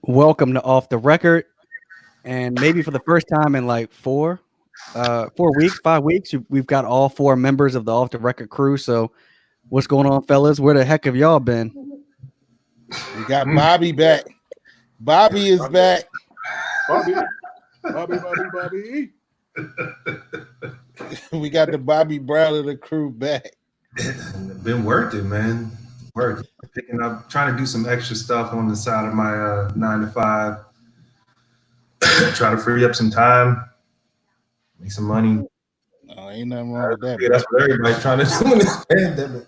Welcome to Off the Record, and maybe for the first time in like 4 weeks, 5 weeks, we've got all four members of the Off the Record crew. So, what's going on, fellas? Where the heck have y'all been? We got Bobby back. Bobby is back. Bobby. We got the Bobby Brown of the crew back. Been working, man. Picking up, trying to do some extra stuff on the side of my 9 to 5. Try to free up some time, make some money. Oh, ain't nothing wrong with that. Yeah, that's what everybody's trying to do in this pandemic.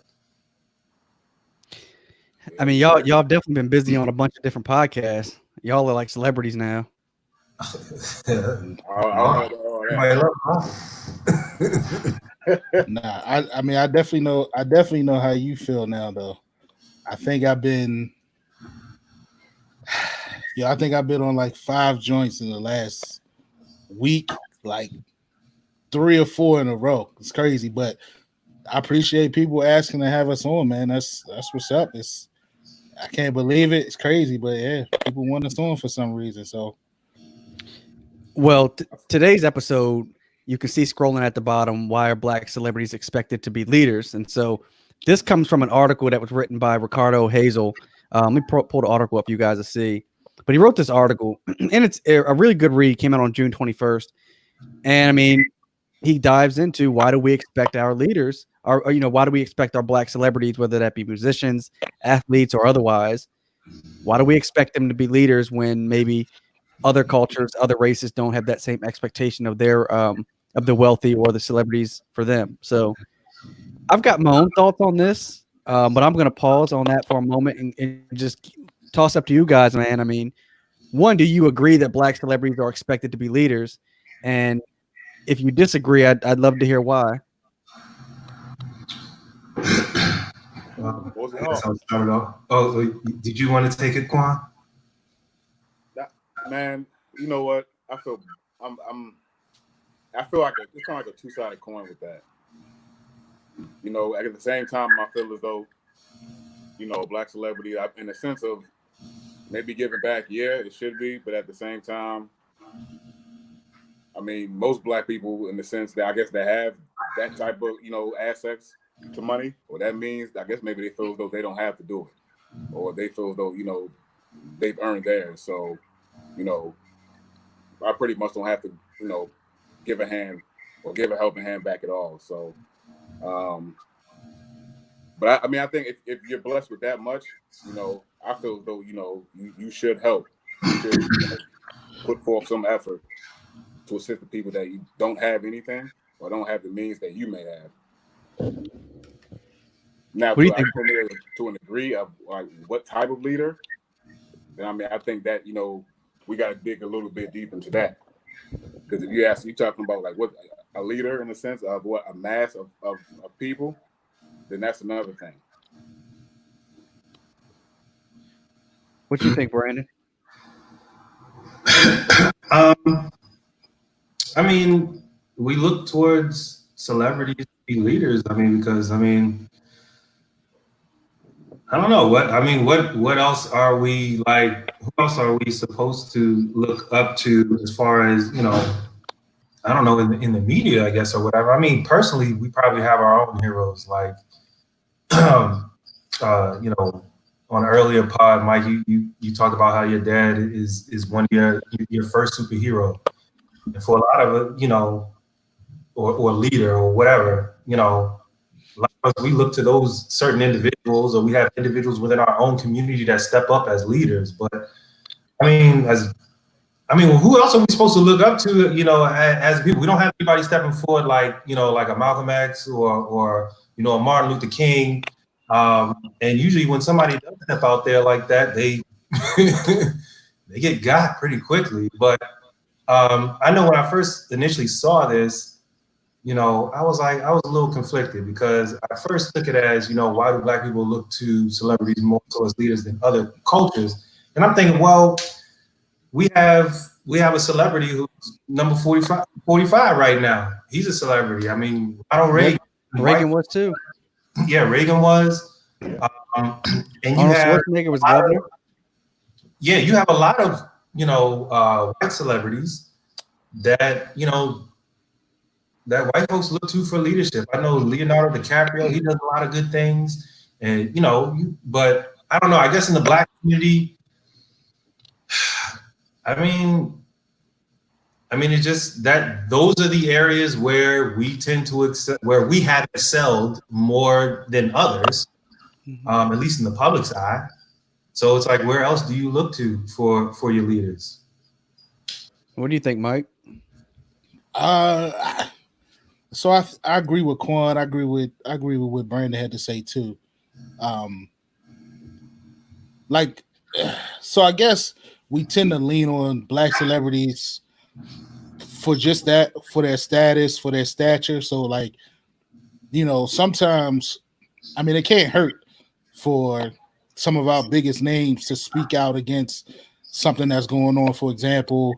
I mean, y'all have definitely been busy on a bunch of different podcasts. Y'all are like celebrities now. Nah, I mean, I definitely know how you feel now, though. I think I've been on like 5 joints in the last week, like 3 or 4 in a row. It's crazy, but I appreciate people asking to have us on, man. That's what's up. I can't believe it. It's crazy, but yeah, people want us on for some reason. So, well, today's episode, you can see scrolling at the bottom, why are black celebrities expected to be leaders? And so this comes from an article that was written by Ricardo Hazel. Let me pull the article up for you guys to see. But he wrote this article, and it's a really good read. Came out on June 21st. And I mean, he dives into why do we expect our leaders, or why do we expect our black celebrities, whether that be musicians, athletes, or otherwise, why do we expect them to be leaders when maybe other cultures, other races don't have that same expectation of their of the wealthy or the celebrities for them? So I've got my own thoughts on this, but I'm going to pause on that for a moment and just toss up to you guys, man. I mean, one, do you agree that black celebrities are expected to be leaders? And if you disagree, I'd love to hear why. Did you want to take it, Quan? Man, you know what? I feel like it's kind of like a two-sided coin with that. You know, at the same time, I feel as though, a black celebrity, in the sense of maybe giving back, yeah, it should be, but at the same time, I mean, most black people, in the sense that I guess they have that type of, assets to money, or that means, I guess maybe they feel as though they don't have to do it, or they feel as though, they've earned theirs. So, I pretty much don't have to, give a hand or give a helping hand back at all. So, but I think if you're blessed with that much, I feel as though, you should help. You should put forth some effort to assist the people that you don't have anything or don't have the means that you may have. Now, to a degree of like what type of leader, then I mean, I think that, we got to dig a little bit deep into that. Because if you're talking about like what a leader in the sense of what a mass of people, then that's another thing. What do you think, Brandon? I mean, we look towards celebrities to be leaders. I mean, because I don't know what else are we like? Who else are we supposed to look up to as far as, I don't know, in the media, I guess, or whatever. I mean, personally, we probably have our own heroes. Like, on an earlier pod, Mike, you talked about how your dad is one of your first superhero. And for a lot of it, or leader or whatever, a lot of us, we look to those certain individuals, or we have individuals within our own community that step up as leaders. But who else are we supposed to look up to, as people? We don't have anybody stepping forward like a Malcolm X or a Martin Luther King. And usually when somebody does step out there like that, they they get got pretty quickly. But I know when I first initially saw this, I was a little conflicted, because I first took it as, why do black people look to celebrities more so as leaders than other cultures? And I'm thinking, well, we have a celebrity who's number 45 right now. He's a celebrity. I mean, Ronald Reagan. Reagan was too. Yeah, Reagan was. And you Arnold have Schwarzenegger was governor. yeah, you have a lot of, white celebrities that, that white folks look to for leadership. I know Leonardo DiCaprio, he does a lot of good things. And, but I don't know, I guess in the black community, I mean, it's just that those are the areas where we tend to where we have excelled more than others, at least in the public's eye. So it's like, where else do you look to for your leaders? What do you think, Mike? So I agree with Quan. I agree with what Brandon had to say too. So I guess we tend to lean on black celebrities for just that, for their status, for their stature. So like, sometimes, I mean, it can't hurt for some of our biggest names to speak out against something that's going on. For example,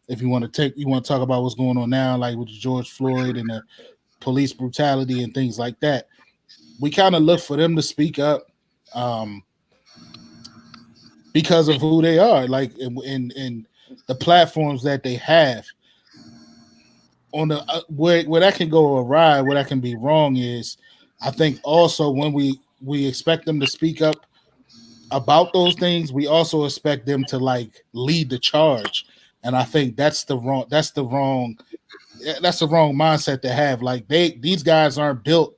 if you want to talk about what's going on now, like with George Floyd and the police brutality and things like that, we kind of look for them to speak up because of who they are, like in the platforms that they have. On the where that can go awry, where that can be wrong is, I think also when we expect them to speak up about those things, we also expect them to like lead the charge. And I think that's the wrong mindset to have. Like these guys aren't built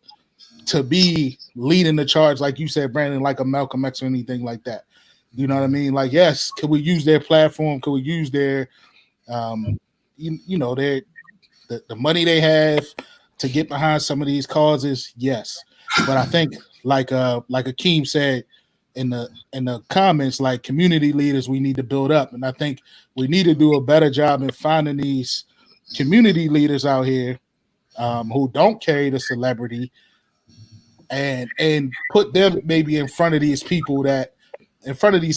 to be leading the charge, like you said, Brandon, like a Malcolm X or anything like that. You know what I mean? Like, yes, could we use their platform? Could we use their the money they have to get behind some of these causes? Yes. But I think like Akeem said in the comments, like community leaders we need to build up. And I think we need to do a better job in finding these community leaders out here who don't carry the celebrity and put them maybe in front of these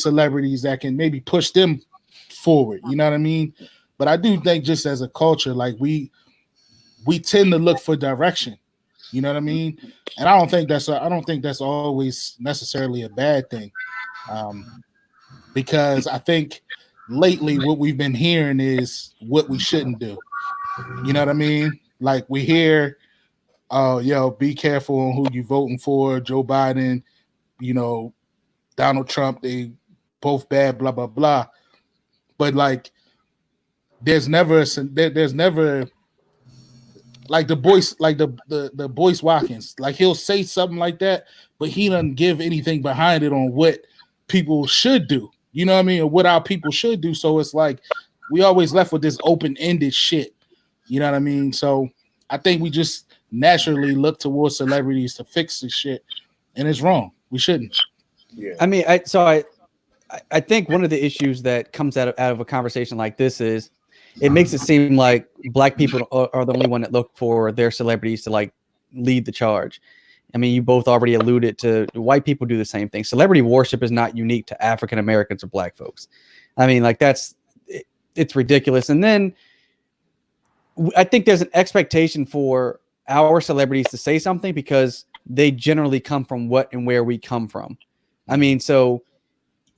celebrities that can maybe push them forward. You know what I mean? But I do think just as a culture, like we tend to look for direction. You know what I mean? And I don't think that's always necessarily a bad thing, because I think lately what we've been hearing is what we shouldn't do. You know what I mean? Like we hear, be careful on who you voting for, Joe Biden, Donald Trump, they both bad, blah blah blah. But like, there's never like the Boyce Watkins, like he'll say something like that, but he doesn't give anything behind it on what people should do. You know what I mean? Or what our people should do. So it's like we always left with this open-ended shit. You know what I mean? So I think we just naturally look towards celebrities to fix this shit, and it's wrong. We shouldn't. Yeah. I mean, I think one of the issues that comes out of a conversation like this is it makes it seem like black people are the only one that look for their celebrities to like lead the charge. I mean, you both already alluded to white people do the same thing. Celebrity worship is not unique to African Americans or black folks. I mean, like it's ridiculous. And then I think there's an expectation for our celebrities to say something because they generally come from what and where we come from. I mean, so,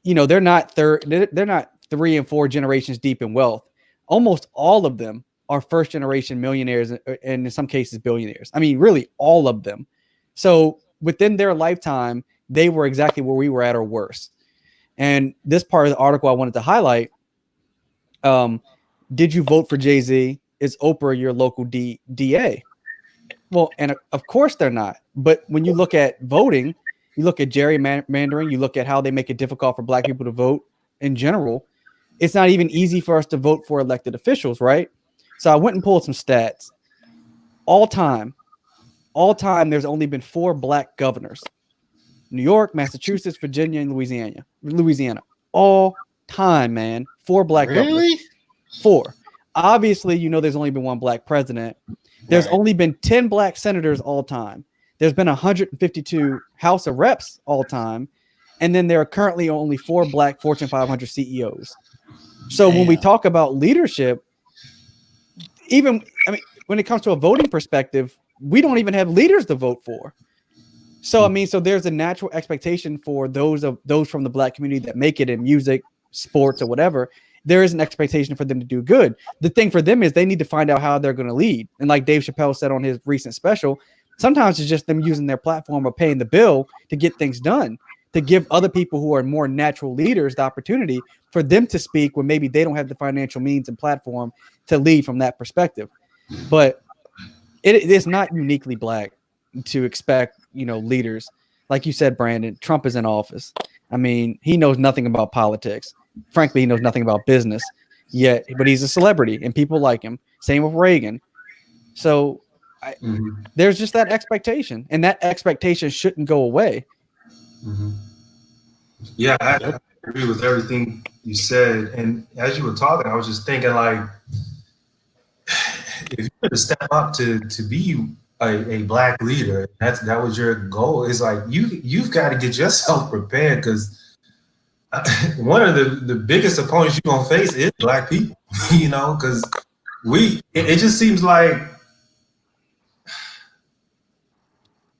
they're not 3 and 4 generations deep in wealth. Almost all of them are first generation millionaires and in some cases billionaires. I mean, really all of them. So within their lifetime, they were exactly where we were at or worse. And this part of the article I wanted to highlight, did you vote for Jay-Z? Is Oprah your local DA? Well, and of course they're not. But when you look at voting, you look at gerrymandering, you look at how they make it difficult for black people to vote in general. It's not even easy for us to vote for elected officials, right? So I went and pulled some stats. All time, there's only been 4 black governors. New York, Massachusetts, Virginia, and Louisiana. All time, man. 4 black governors. 4. Obviously, there's only been 1 black president. There's only been 10 black senators all time. There's been 152 House of Reps all time. And then there are currently only 4 black Fortune 500 CEOs. So when we talk about leadership, when it comes to a voting perspective, we don't even have leaders to vote for. So I mean, so there's a natural expectation for those from the Black community that make it in music, sports, or whatever. There is an expectation for them to do good. The thing for them is they need to find out how they're going to lead. And like Dave Chappelle said on his recent special, sometimes it's just them using their platform or paying the bill to get things done, to give other people who are more natural leaders the opportunity for them to speak when maybe they don't have the financial means and platform to lead from that perspective. But it's not uniquely Black to expect, leaders. Like you said, Brandon, Trump is in office. I mean, he knows nothing about politics. Frankly, he knows nothing about business yet, but he's a celebrity and people like him. Same with Reagan. So there's just that expectation, and that expectation shouldn't go away. Yeah, I agree with everything you said. And as you were talking, I was just thinking, like, if you were to step up to be a Black leader, that was your goal. It's like you've got to get yourself prepared, because one of the biggest opponents you're gonna face is Black people. Because it just seems like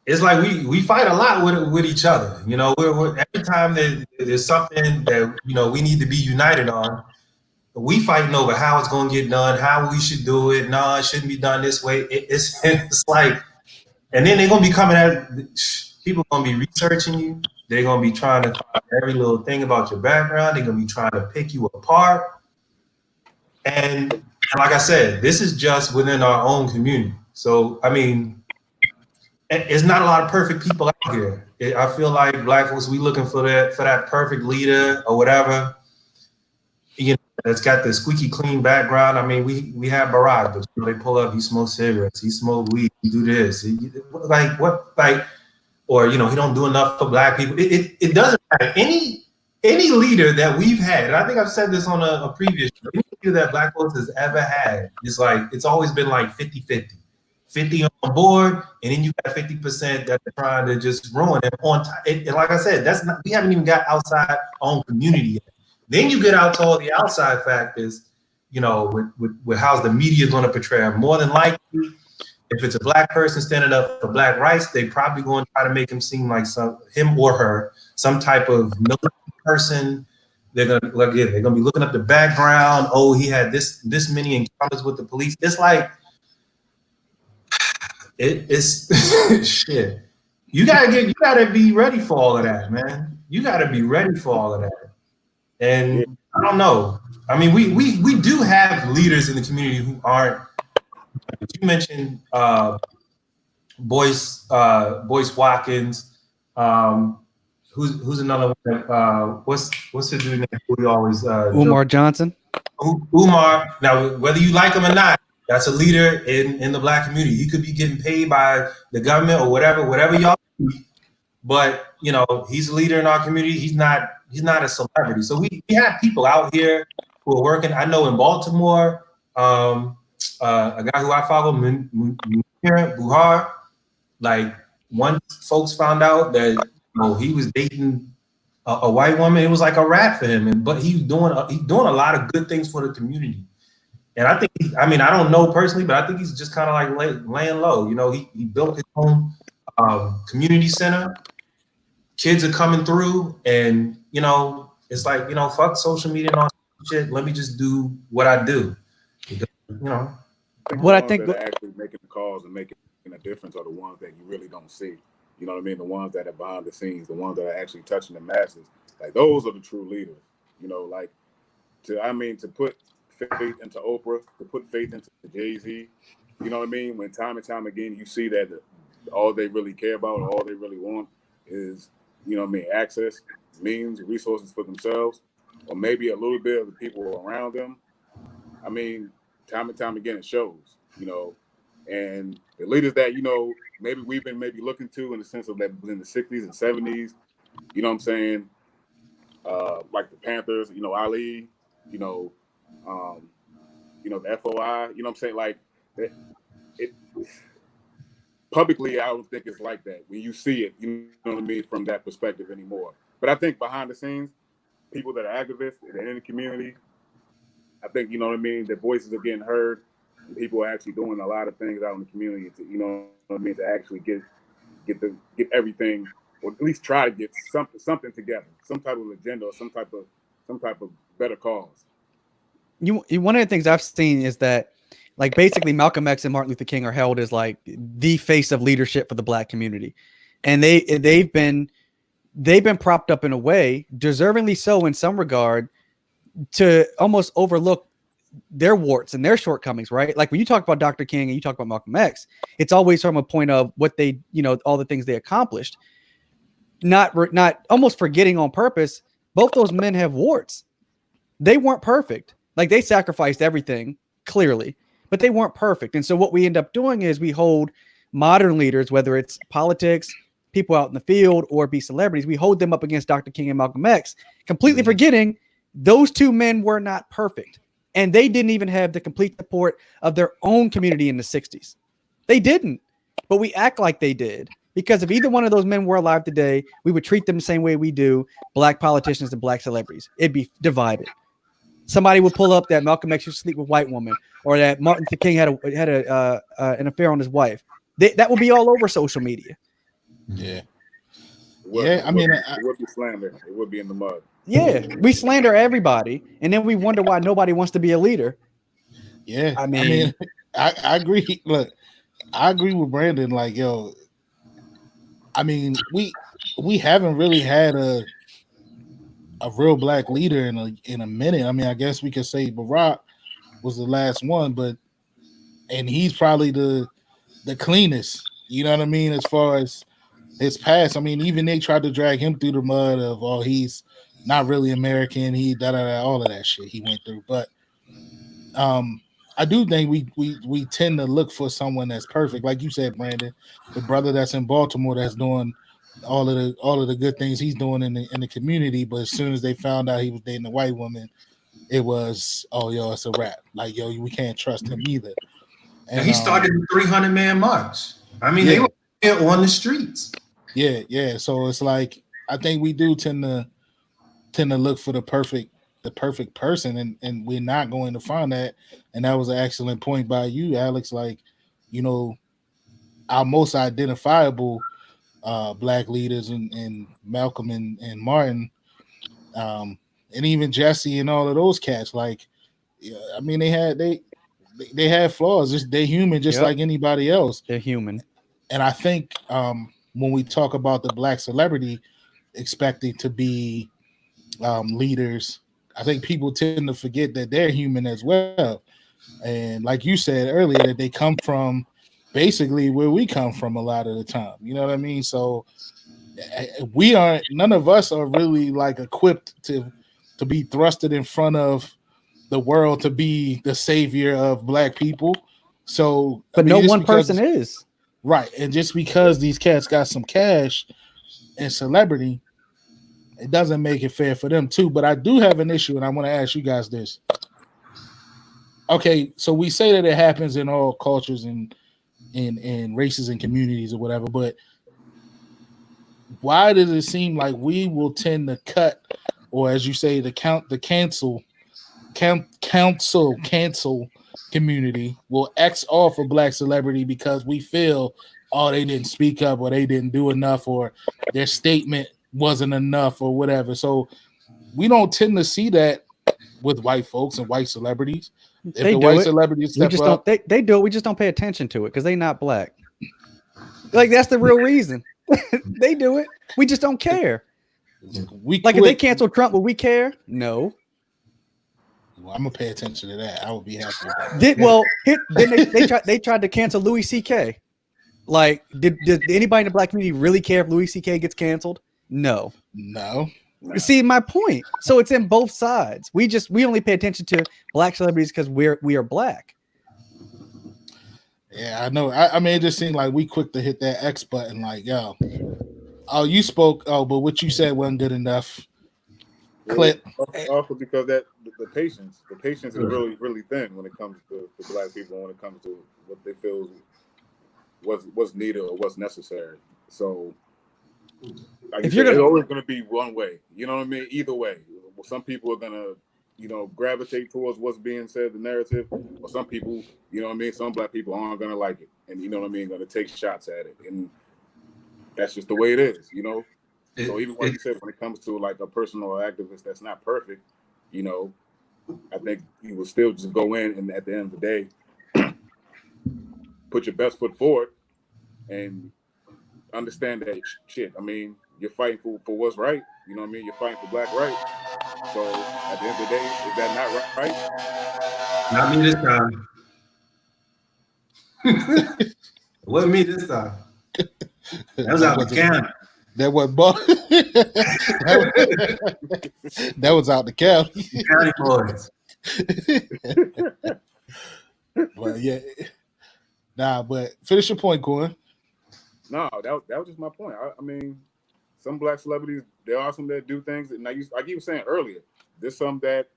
it's like we fight a lot with each other. We're every time there's something that we need to be united on, we fighting over how it's going to get done, how we should do it. No, it shouldn't be done this way. It's like, and then they're going to be coming at people, going to be researching you. They're going to be trying to find every little thing about your background. They're going to be trying to pick you apart. And like I said, this is just within our own community. So, I mean, it's not a lot of perfect people out here. I feel like Black folks, we looking for that perfect leader or whatever, that's got the squeaky clean background. I mean, we have Barack, but they pull up, he smokes cigarettes, he smokes weed, he do this. Or he don't do enough for Black people. It doesn't matter. Any leader that we've had, and I think I've said this on a previous show, any leader that Black folks has ever had is like, it's always been like 50-50. 50 on board, and then you got 50% that are trying to just ruin it on time. And like I said, we haven't even got outside our own community yet. Then you get out to all the outside factors, with how the media is going to portray them. More than likely, if it's a Black person standing up for Black rights, they probably going to try to make him seem like him or her, some type of militant person. They're going to be looking up the background. Oh, he had this many encounters with the police. It's like, it's shit. You gotta be ready for all of that, man. You gotta be ready for all of that. And I don't know. I mean, we do have leaders in the community who aren't. You mentioned Boyce Watkins. Who's another one? What's the dude name? We always Umar Johnson. Umar. Now, whether you like him or not, that's a leader in the Black community. He could be getting paid by the government or whatever y'all do. But he's a leader in our community. He's not a celebrity. So we have people out here who are working. I know in Baltimore, a guy who I follow, Munir Buhar, like once folks found out that he was dating a white woman, it was like a wrap for him. But he's doing a lot of good things for the community. And I think, I don't know personally, but I think he's just kind of like laying low. He built his own community center. Kids are coming through, and it's like, fuck social media and all that shit. Let me just do what I do. Because, what I think that are actually making the calls and making a difference are the ones that you really don't see. You know what I mean? The ones that are behind the scenes, the ones that are actually touching the masses. Like, those are the true leaders. To put faith into Oprah, to put faith into Jay-Z. You know what I mean? When time and time again you see that all they really care about, all they really want is, access, means, resources for themselves, or maybe a little bit of the people around them. Time and time again it shows, and the leaders that, maybe we've been looking to in the sense of that was in the 60s and 70s, you know what I'm saying? Like the Panthers, Ali, the FOI, you know what I'm saying? Like it publicly, I don't think it's like that when you see it, you know what I mean, from that perspective anymore. But I think behind the scenes, people that are activists, that are in the community, I think, their voices are getting heard, and people are actually doing a lot of things out in the community to, to actually get get everything, or at least try to get something together, some type of agenda or some type of better cause. One of the things I've seen is that, like, basically Malcolm X and Martin Luther King are held as like the face of leadership for the Black community, and they've been propped up in a way, deservingly so in some regard, to almost overlook their warts and their shortcomings, right? Like when you talk about Dr. King and you talk about Malcolm X, it's always from a point of what they, all the things they accomplished, not almost forgetting on purpose. Both those men have warts. They weren't perfect. Like, they sacrificed everything, clearly, but they weren't perfect. And so what we end up doing is we hold modern leaders, whether it's politics, people out in the field, or be celebrities, we hold them up against Dr. King and Malcolm X, completely forgetting those two men were not perfect. And they didn't even have the complete support of their own community in the 60s. They didn't, but we act like they did, because if either one of those men were alive today, we would treat them the same way we do Black politicians and Black celebrities. It'd be divided. Somebody would pull up that Malcolm X used to sleep with a white woman, or that Martin Luther King had an affair on his wife. That would be all over social media. Yeah. It would be slandered. It would be in the mud. Yeah, we slander everybody, and then we wonder why nobody wants to be a leader. Yeah, I mean, I agree. Look, I agree with Brandon. Like, yo, I mean, we haven't really had a real Black leader in a minute. I mean, I guess we could say Barack was the last one, and he's probably the cleanest. You know what I mean? As far as his past, I mean, even they tried to drag him through the mud of, oh, he's not really American. He all of that shit he went through. But I do think we tend to look for someone that's perfect, like you said, Brandon, the brother that's in Baltimore that's doing all of the good things he's doing in the community. But as soon as they found out he was dating a white woman, it was, oh, yo, it's a wrap. Like, yo, we can't trust him either. And he started the 300-man march. I mean, they were on the streets. Yeah. So it's like, I think we do tend to look for the perfect person, and we're not going to find that. And that was an excellent point by you, Alex. Like, our most identifiable Black leaders and Malcolm and Martin, and even Jesse and all of those cats. Like, I mean, they had flaws. They're human, just like anybody else. They're human. And I think when we talk about the Black celebrity expecting to be leaders, I think people tend to forget that they're human as well. And like you said earlier, that they come from basically where we come from a lot of the time. You know what I mean? So none of us are really like equipped to be thrusted in front of the world to be the savior of Black people. So, but no one person is. Right. And just because these cats got some cash and celebrity, it doesn't make it fair for them too. But I do have an issue, and I want to ask you guys this. Okay, so we say that it happens in all cultures and in races and communities or whatever, but why does it seem like we will tend to cut, or as you say, cancel community will X off a Black celebrity because we feel, oh, they didn't speak up, or they didn't do enough, or their statement wasn't enough, or whatever. So we don't tend to see that with white folks and white celebrities. If they the do white it. celebrities We step just up, they do it. We just don't pay attention to it because they're not Black. Like, that's the real reason. They do it. We just don't care. If they cancel Trump, will we care? No. Well, I'm gonna pay attention to that. I would be happy about that. They tried to cancel Louis C.K. Like, did anybody in the Black community really care if Louis C.K. gets canceled? No. See my point. So it's in both sides. We only pay attention to Black celebrities because we are Black. Yeah, I know. I mean, it just seemed like we quick to hit that X button. Like, yo, oh, you spoke. Oh, but what you said wasn't good enough. Clip. Also, because that the patience is really, really thin when it comes to Black people, when it comes to what they feel what's needed or what's necessary. So, like, it's always going to be one way. You know what I mean? Either way, some people are going to, gravitate towards what's being said, the narrative, or some people, you know what I mean? Some Black people aren't going to like it, and you know what I mean, going to take shots at it. And that's just the way it is, you know. It- So even like it- you said, when it comes to like a person or activist that's not perfect, you know, I think you will still just go in and at the end of the day, put your best foot forward and understand that shit. I mean, you're fighting for what's right. You know what I mean? You're fighting for black rights. So at the end of the day, is that not right? Not me this time. It wasn't me this time. That was out the county. That was that was out the county. County boys. Well, yeah. Nah, but finish your point, Gordon. No, that was just my point. I mean, some black celebrities, there are some that do things, and like you were saying earlier, there's some that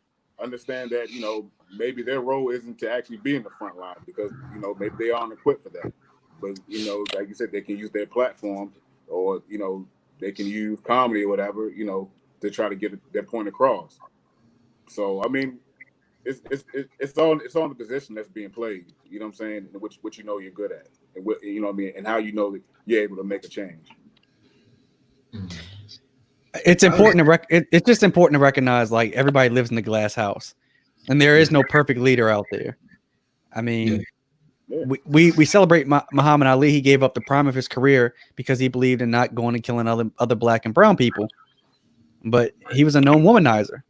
understand that, you know, maybe their role isn't to actually be in the front line because, you know, maybe they aren't equipped for that. But, you know, like you said, they can use their platform or, you know, they can use comedy or whatever, you know, to try to get their point across. So, I mean, it's on the position that's being played, you know what I'm saying, which you know you're good at, and what, you know what I mean, and how you know that you're able to make a change. It's important to it's just important to recognize like everybody lives in the glass house, and there is no perfect leader out there. I mean, we celebrate Muhammad Ali. He gave up the prime of his career because he believed in not going and killing other black and brown people, but he was a known womanizer.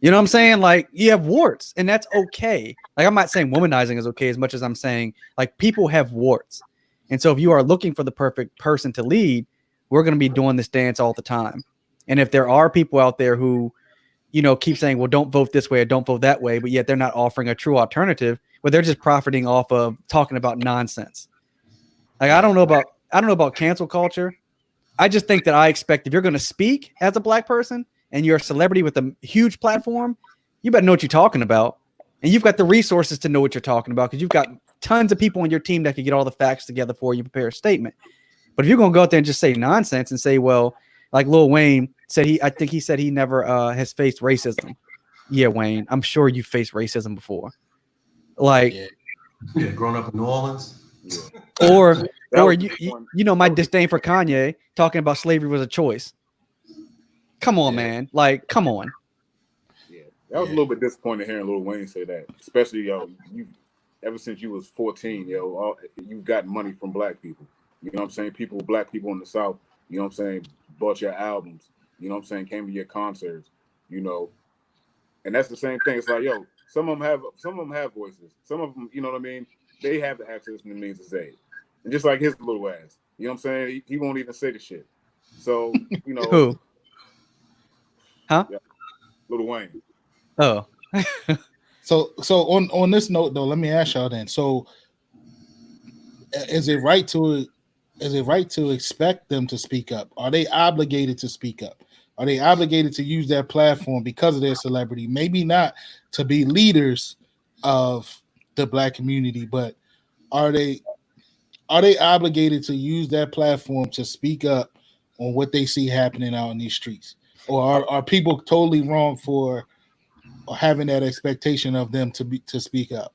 You know what I'm saying? Like, you have warts, and that's okay. Like, I'm not saying womanizing is okay as much as I'm saying like people have warts, and so if you are looking for the perfect person to lead, we're going to be doing this dance all the time. And if there are people out there who, you know, keep saying, well, don't vote this way or don't vote that way, but yet they're not offering a true alternative, well, they're just profiting off of talking about nonsense. Like, I don't know about cancel culture. I just think that I expect if you're going to speak as a black person and you're a celebrity with a huge platform, you better know what you're talking about. And you've got the resources to know what you're talking about because you've got tons of people on your team that can get all the facts together for you, prepare a statement. But if you're going to go out there and just say nonsense and say, well, like Lil Wayne said, I think he said he never has faced racism. Yeah, Wayne, I'm sure you faced racism before. Like, Yeah, growing up in New Orleans. Yeah. or you know, my disdain for Kanye talking about slavery was a choice. Come on, man. Like, come on. Yeah, that was a little bit disappointing hearing Lil Wayne say that, especially you. Ever since you was 14, you've gotten money from black people. You know what I'm saying? Black people in the South. You know what I'm saying? Bought your albums. You know what I'm saying? Came to your concerts. You know, and that's the same thing. It's like, some of them have voices. Some of them, you know what I mean? They have the access and the means to say it. And just like his little ass, you know what I'm saying? He won't even say the shit. So, you know, Who? Huh? Yeah, Lil Wayne. Oh. So on this note though, let me ask y'all then. So is it right to expect them to speak up? Are they obligated to speak up? Are they obligated to use their platform because of their celebrity? Maybe not to be leaders of the black community, but are they obligated to use their platform to speak up on what they see happening out in these streets? Or are people totally wrong for having that expectation of them to speak up?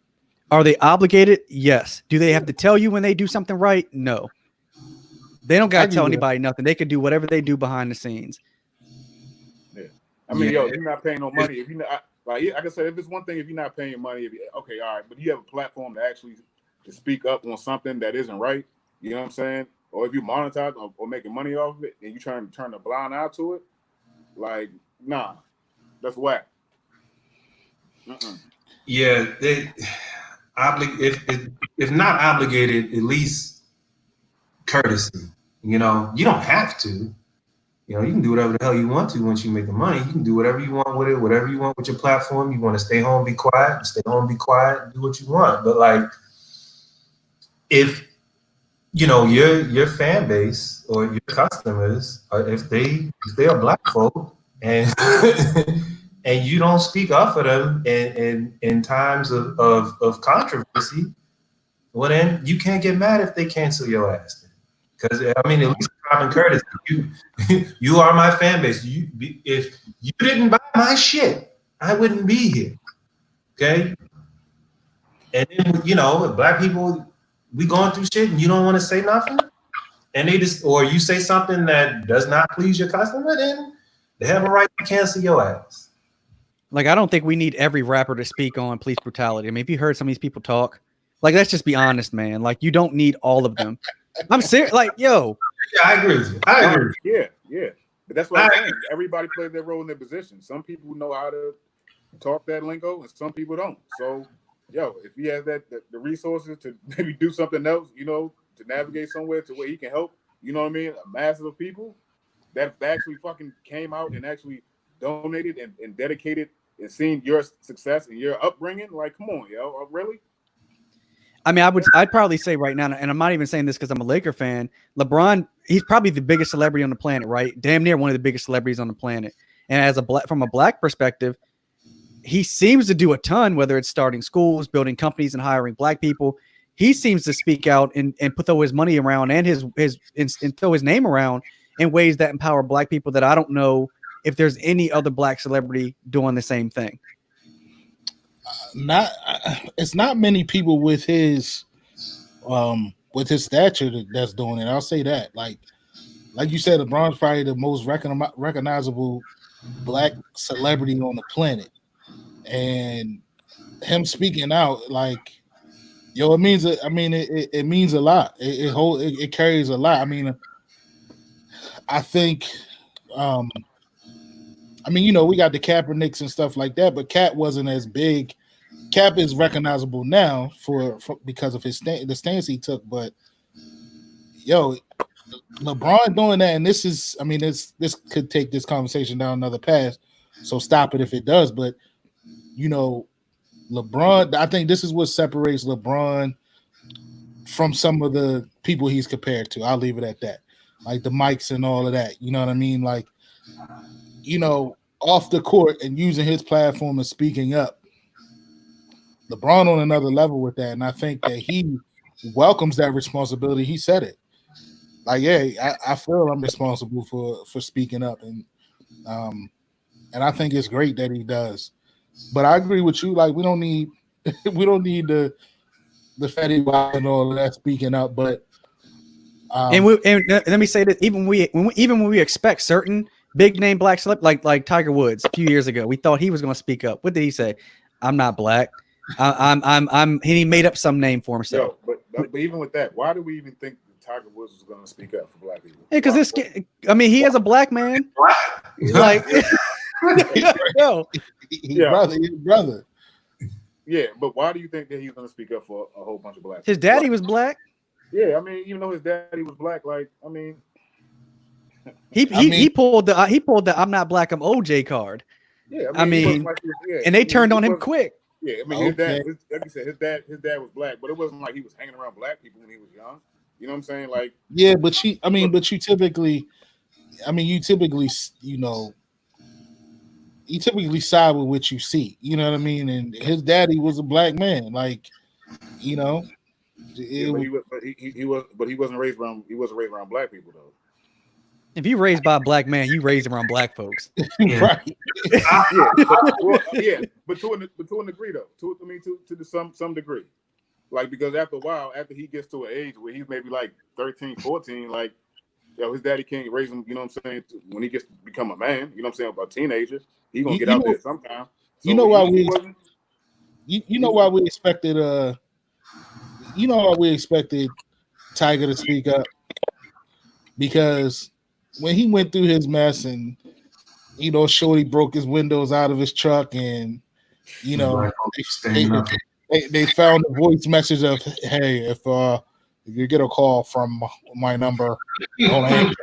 Are they obligated? Yes. Do they have to tell you when they do something right? No. They don't got to tell anybody nothing. They can do whatever they do behind the scenes. Yeah. I mean, if you're not paying no money, if you're not, like I said, if it's one thing, if you're not paying money, okay, all right, but you have a platform to actually to speak up on something that isn't right, you know what I'm saying? Or if you monetize or making money off of it and you trying to turn a blind eye to it, like, nah, that's whack. Yeah, if not obligated, at least courtesy. You know, you don't have to. You know, you can do whatever the hell you want to once you make the money. You can do whatever you want with it, whatever you want with your platform. You want to stay home, be quiet, do what you want. But like, if you know your fan base or your customers, if they are black folk and and you don't speak up for them in times of controversy, well then you can't get mad if they cancel your ass. Because I mean, at least common courtesy. You are my fan base. If you didn't buy my shit, I wouldn't be here. Okay. And then, you know, black people, we going through shit and you don't want to say nothing. and they just, or you say something that does not please your customer, then they have a right to cancel your ass. Like, I don't think we need every rapper to speak on police brutality. I mean, if you heard some of these people talk, like, let's just be honest, man. Like, you don't need all of them. I'm serious. Like, yo. Yeah, I agree with you. I agree. Yeah. But that's what I'm saying. Everybody plays their role in their position. Some people know how to talk that lingo, and some people don't. So, yo, if he has the resources to maybe do something else, to navigate somewhere to where he can help, you know what I mean, a mass of people that actually fucking came out and actually donated and dedicated and seen your success and your upbringing, like, come on, yo, really? I mean, I'd probably say right now, and I'm not even saying this because I'm a Laker fan, LeBron, he's probably the biggest celebrity on the planet, right? Damn near one of the biggest celebrities on the planet. And from a black perspective, he seems to do a ton, whether it's starting schools, building companies, and hiring black people. He seems to speak out and throw his money around and throw his name around in ways that empower black people that I don't know if there's any other black celebrity doing the same thing. It's not many people with his stature that's doing it. I'll say that. Like you said, LeBron's probably the most recognizable black celebrity on the planet, and him speaking out, like, yo, it means. I mean, it means a lot. It carries a lot. I mean, I think. I mean, we got the Kaepernicks and stuff like that, but Cap wasn't as big. Cap is recognizable now for because of the stance he took, but yo, LeBron doing that, and this could take this conversation down another path. So stop it if it does. But LeBron, I think this is what separates LeBron from some of the people he's compared to. I'll leave it at that, like the mics and all of that. You know what I mean? Like, off the court and using his platform and speaking up. LeBron on another level with that, and I think that he welcomes that responsibility. He said it, like, yeah, I feel I'm responsible for speaking up, and I think it's great that he does. But I agree with you. Like, we don't need the Fetty Wap and all of that speaking up. But and let me say that even when we expect certain big name black celeb like Tiger Woods a few years ago, we thought he was going to speak up. What did he say? I'm not black. He made up some name for himself. Yo, but even with that, why do we even think Tiger Woods was going to speak up for black people? Yeah, because he is a black man. Like, yo, brother. Yeah, but why do you think that he's going to speak up for a whole bunch of black people? His daddy was black. Yeah, I mean, even though his daddy was black, like, I mean, he pulled the I'm not black, I'm OJ card. Yeah, and they turned on him quick. Yeah, I mean, like you said, his dad was black, but it wasn't like he was hanging around black people when he was young. You know what I'm saying? Like, yeah, but you typically side with what you see. You know what I mean? And his daddy was a black man, like, but he wasn't raised around black people though. If you raised by a black man, you raised around black folks, right? But to a degree though, to some degree, like, because after a while, after he gets to an age where he's maybe like 13, 14, like, his daddy can't raise him. You know what I'm saying? When he gets to become a man, you know what I'm saying, about teenagers, he's gonna get out there sometime. So why we expected Tiger to speak up, because when he went through his mess and Shorty broke his windows out of his truck, and they found a voice message of, hey, if you get a call from my number, don't answer.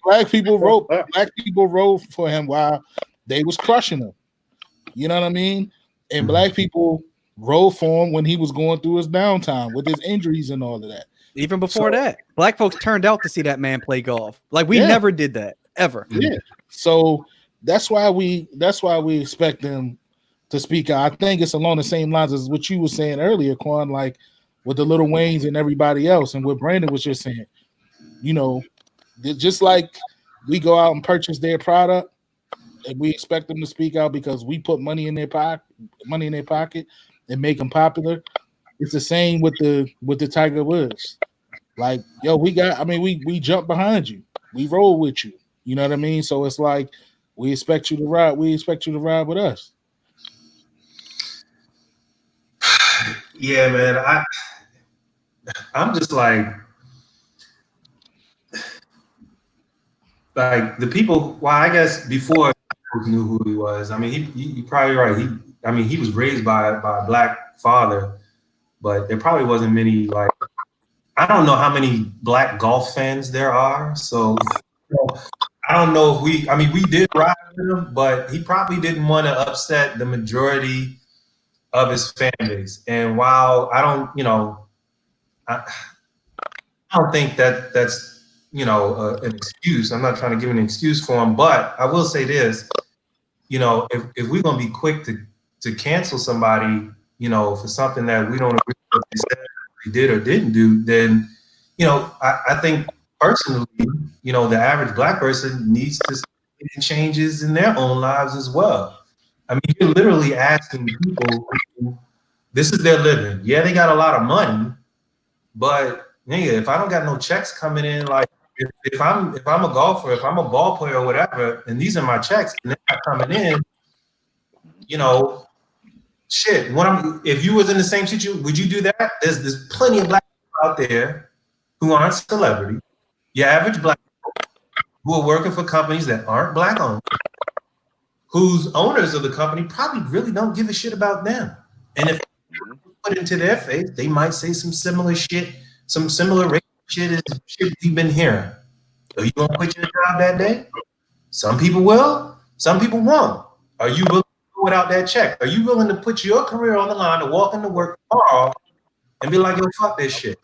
Black people wrote for him while they was crushing him. You know what I mean? And black people wrote for him when he was going through his downtime with his injuries and all of that. Even before that, black folks turned out to see that man play golf. Like, we never did that ever. Yeah. So that's why we expect them to speak out. I think it's along the same lines as what you were saying earlier, Quan, like with the Lil Waynes and everybody else, and what Brandon was just saying. Just like we go out and purchase their product, and we expect them to speak out because we put money in their pocket and make them popular. it's the same with the Tiger Woods. Like, yo, we jump behind you. We roll with you. You know what I mean? So it's like we expect you to ride. We expect you to ride with us. Yeah, man. I'm just like the people. Well, I guess before people knew who he was. I mean, he probably right. He was raised by a black father, but there probably wasn't many like. I don't know how many black golf fans there are, so I don't know if we did ride with him, but he probably didn't want to upset the majority of his fan base. And while I don't, I don't think that's an excuse. I'm not trying to give an excuse for him, but I will say this: if we're gonna be quick to cancel somebody, for something that we don't agree with what they said, they did or didn't do, then I think personally, the average black person needs to see changes in their own lives as well. I mean, you're literally asking people, this is their living. Yeah, they got a lot of money, but nigga, if I don't got no checks coming in, like if I'm a golfer, if I'm a ball player or whatever, and these are my checks and they're not coming in, shit. If you was in the same situation, would you do that? There's plenty of black people out there who aren't celebrities. Your average black people who are working for companies that aren't black owned, whose owners of the company probably really don't give a shit about them. And if you put it into their face, they might say some similar shit, some similar racist shit as shit we've been hearing. Are you gonna quit your job that day? Some people will, some people won't. Are you willing to go without that check? Are you willing to put your career on the line to walk into work tomorrow and be like, yo, fuck this shit?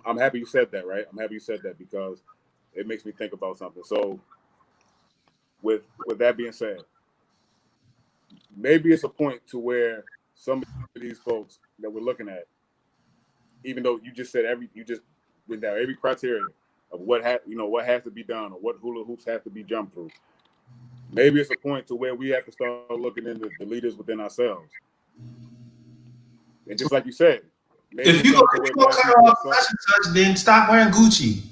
I'm happy you said that, right? I'm happy you said that because it makes me think about something. So with that being said, maybe it's a point to where some of these folks that we're looking at, even though you just said you just went down every criteria of what has to be done or what hula hoops have to be jumped through. Maybe it's a point to where we have to start looking into the leaders within ourselves. And just like you said, if you go cut off such and such, then stop wearing Gucci.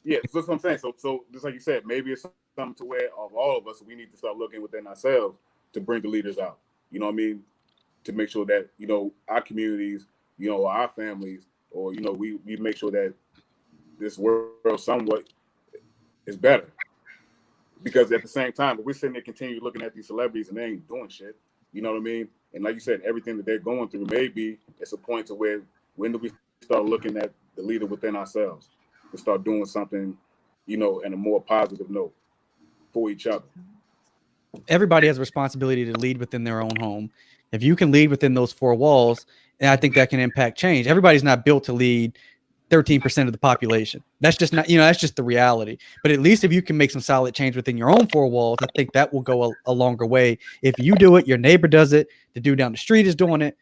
Yeah, so that's what I'm saying. So just like you said, maybe it's something to where of all of us, we need to start looking within ourselves to bring the leaders out. You know what I mean? To make sure that, our communities, our families, or, we make sure that this world somewhat is better. Because at the same time, if we're sitting there continue looking at these celebrities and they ain't doing shit, you know what I mean? And like you said, everything that they're going through, maybe it's a point to where when do we start looking at the leader within ourselves to start doing something, in a more positive note for each other. Everybody has a responsibility to lead within their own home. If you can lead within those four walls, and I think that can impact change. Everybody's not built to lead 13% of the population. That's just not, that's just the reality. But at least if you can make some solid change within your own four walls, I think that will go a longer way. If you do it, your neighbor does it, the dude down the street is doing it.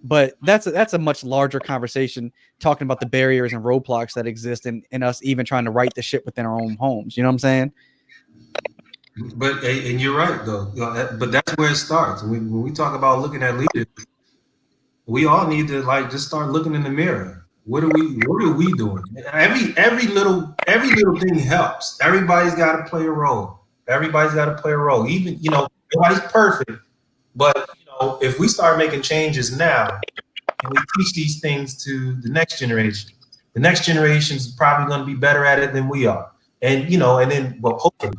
But that's a much larger conversation, talking about the barriers and roadblocks that exist in us even trying to right the shit within our own homes. You know what I'm saying? But and you're right though. But that's where it starts. When we talk about looking at leaders, we all need to just start looking in the mirror. What are we doing? Every little thing helps. Everybody's got to play a role. Even nobody's perfect, but if we start making changes now and we teach these things to the next generation is probably going to be better at it than we are. And and then hopefully,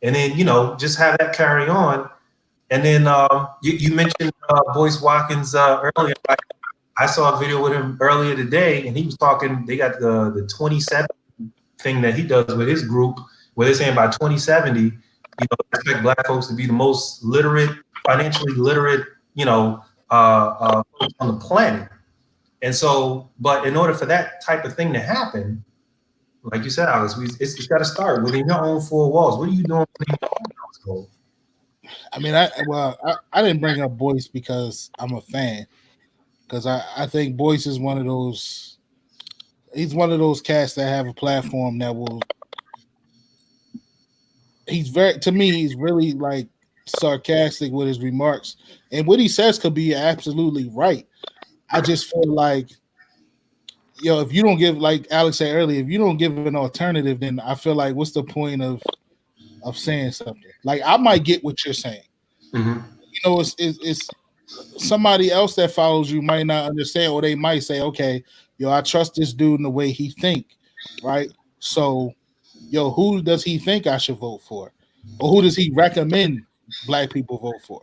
and then just have that carry on. And then you mentioned Boyce Watkins earlier. I saw a video with him earlier today, and he was talking. They got the 2070 thing that he does with his group, where they're saying by 2070, expect Black folks to be the most literate, financially literate, folks on the planet. And so, but in order for that type of thing to happen, like you said, Alex, it's got to start within your own four walls. What are you doing within your own household? I mean, I didn't bring up Boyce because I'm a fan. Because I think Boyce is one of those. He's one of those cats that have a platform that will. He's really sarcastic with his remarks, and what he says could be absolutely right. I just feel like, if you don't give, like Alex said earlier, if you don't give an alternative, then I feel like what's the point of saying something? Like, I might get what you're saying. It's somebody else that follows you might not understand, or they might say, okay, I trust this dude in the way he think, right? So, who does he think I should vote for? Or who does he recommend black people vote for?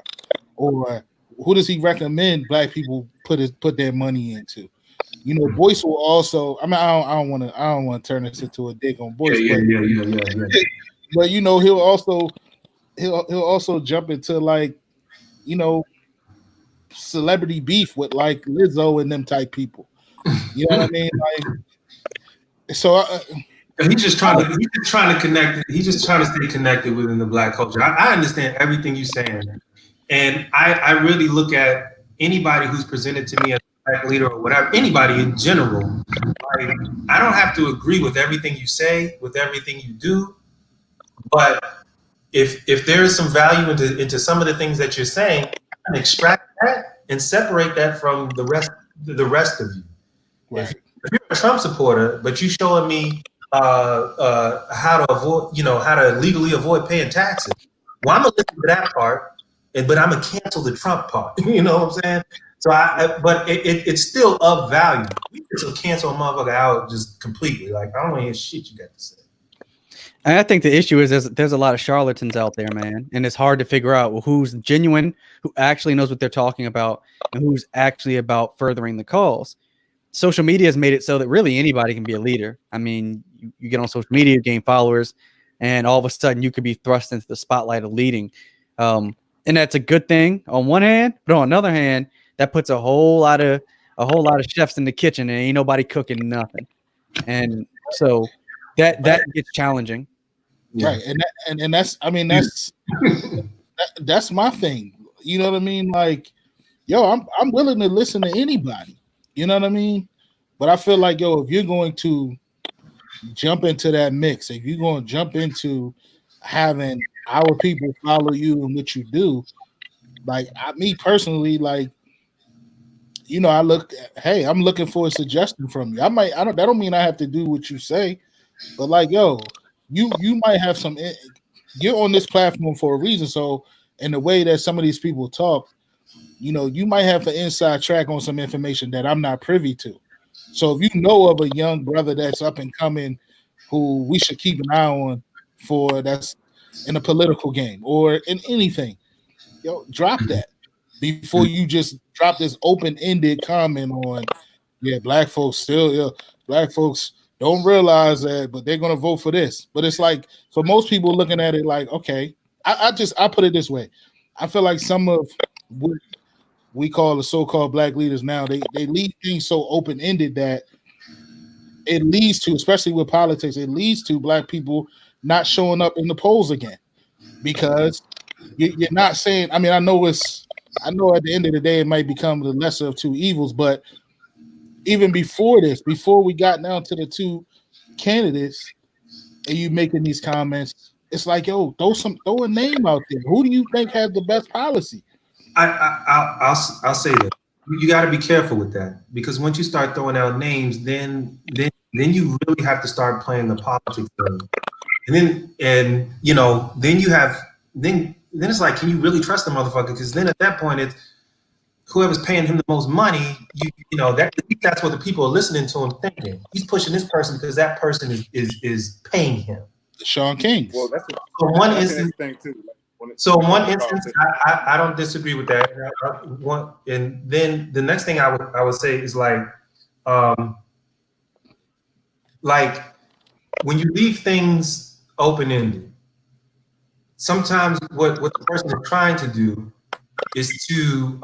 Or who does he recommend black people put their money into? Boyce will also. I mean, I don't want to turn this into a dig on Boyce. Yeah. But he'll also jump into, like, celebrity beef with, like, Lizzo and them type people. You know what I mean? Like, so he's just trying to connect. He's just trying to stay connected within the black culture. I understand everything you're saying, and I really look at anybody who's presented to me as a black leader or whatever, anybody in general. Like, I don't have to agree with everything you say, with everything you do, but if there is some value into some of the things that you're saying, I can extract that and separate that from the rest of you. Right. If you're a Trump supporter, but you showing me how to avoid, how to legally avoid paying taxes, well, I'm gonna listen to that part, but I'm gonna cancel the Trump part. You know what I'm saying? So but it's still of value. We can just cancel a motherfucker out just completely. Like, I don't want to hear shit you got to say. And I think the issue is there's a lot of charlatans out there, man, and it's hard to figure out who's genuine, who actually knows what they're talking about, and who's actually about furthering the cause. Social media has made it so that really anybody can be a leader. I mean, you get on social media, gain followers, and all of a sudden you could be thrust into the spotlight of leading. And that's a good thing on one hand, but on another hand, that puts a whole lot of chefs in the kitchen and ain't nobody cooking nothing. And so that gets challenging. Yeah. Right. And that's my thing. You know what I mean? Like, I'm willing to listen to anybody. You know what I mean? But I feel like, if you're going to jump into that mix, if you're going to jump into having our people follow you and what you do, like, me personally, like, I'm looking for a suggestion from you. That don't mean I have to do what you say, but, like, you might have some. You're on this platform for a reason. So, in the way that some of these people talk, you might have an inside track on some information that I'm not privy to. So if you know of a young brother that's up and coming who we should keep an eye on for, that's in a political game or in anything, drop that before you just drop this open-ended comment on, black folks don't realize that, but they're going to vote for this. But it's like, for most people looking at it like, okay, I put it this way. I feel like some of what we call the so-called black leaders now, they leave things so open-ended that it leads to, especially with politics, it leads to black people not showing up in the polls again, because you're not saying, I mean, I know at the end of the day, it might become the lesser of two evils, but even before this, before we got down to the two candidates and you making these comments, it's like, throw a name out there. Who do you think has the best policy? I'll say that you got to be careful with that, because once you start throwing out names, then you really have to start playing the politics game. Then it's like, can you really trust the motherfucker? Because then at that point, it's whoever's paying him the most money. That's what the people are listening to him thinking. He's pushing this person because that person is paying him. Shaun King. Well, that's one instance thing too. So in one instance, I don't disagree with that. And then the next thing I would say is like when you leave things open-ended, sometimes what the person is trying to do is to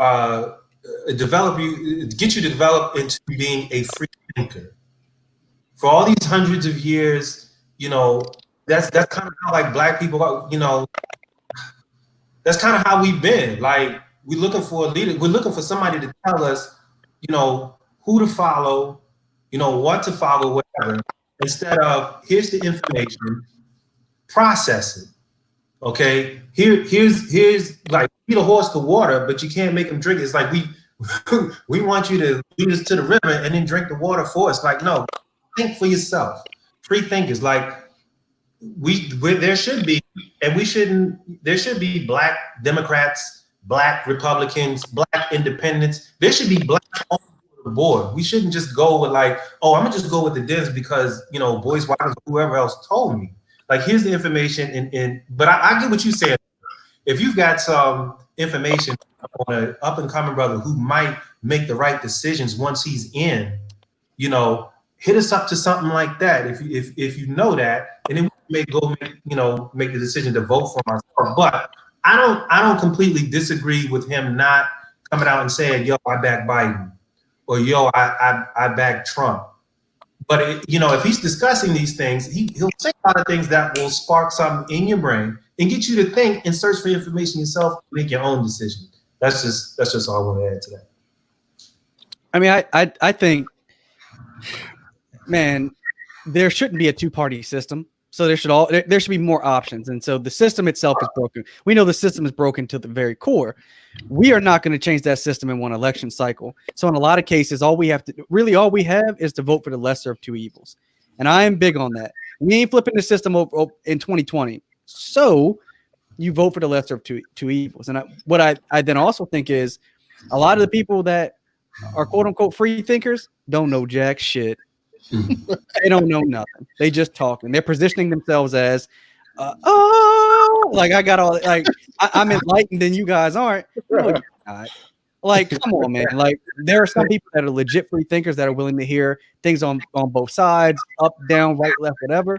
get you to develop into being a free thinker. For all these hundreds of years, that's kind of how, like, black people, that's kind of how we've been. Like, we're looking for a leader. We're looking for somebody to tell us, who to follow, what to follow, whatever. Instead of, here's the information, process it. Okay, here's like, feed a horse to water, but you can't make him drink it. It's like we want you to lead us to the river and then drink the water for us. Like, no, think for yourself. Free thinkers. Like, there should be Black Democrats, Black Republicans, Black Independents. There should be Black on the board. We shouldn't just go with like, oh, I'm gonna just go with the Dems because Boys Wives, whoever else told me. Like, here's the information, but I get what you said. If you've got some information on an up and coming brother who might make the right decisions once he's in, hit us up to something like that. If you know that, and then we may go make the decision to vote for myself. But I don't completely disagree with him not coming out and saying, yo, I back Biden, or yo, I back Trump. But if he's discussing these things, he'll say a lot of things that will spark something in your brain and get you to think and search for information yourself, make your own decision. That's just all I want to add to that. I mean, I think, man, there shouldn't be a two-party system. So there should be more options. And so the system itself is broken. We know the system is broken to the very core. We are not going to change that system in one election cycle. So in a lot of cases, all we have is to vote for the lesser of two evils. And I am big on that. We ain't flipping the system over in 2020. So you vote for the lesser of two evils. And what I then also think is a lot of the people that are quote unquote free thinkers don't know jack shit. They don't know nothing. They just talking. They're positioning themselves as, like I got all like I'm enlightened and you guys aren't. No, you're not. Like, come on, man. Like, there are some people that are legit free thinkers that are willing to hear things on both sides, up, down, right, left, whatever.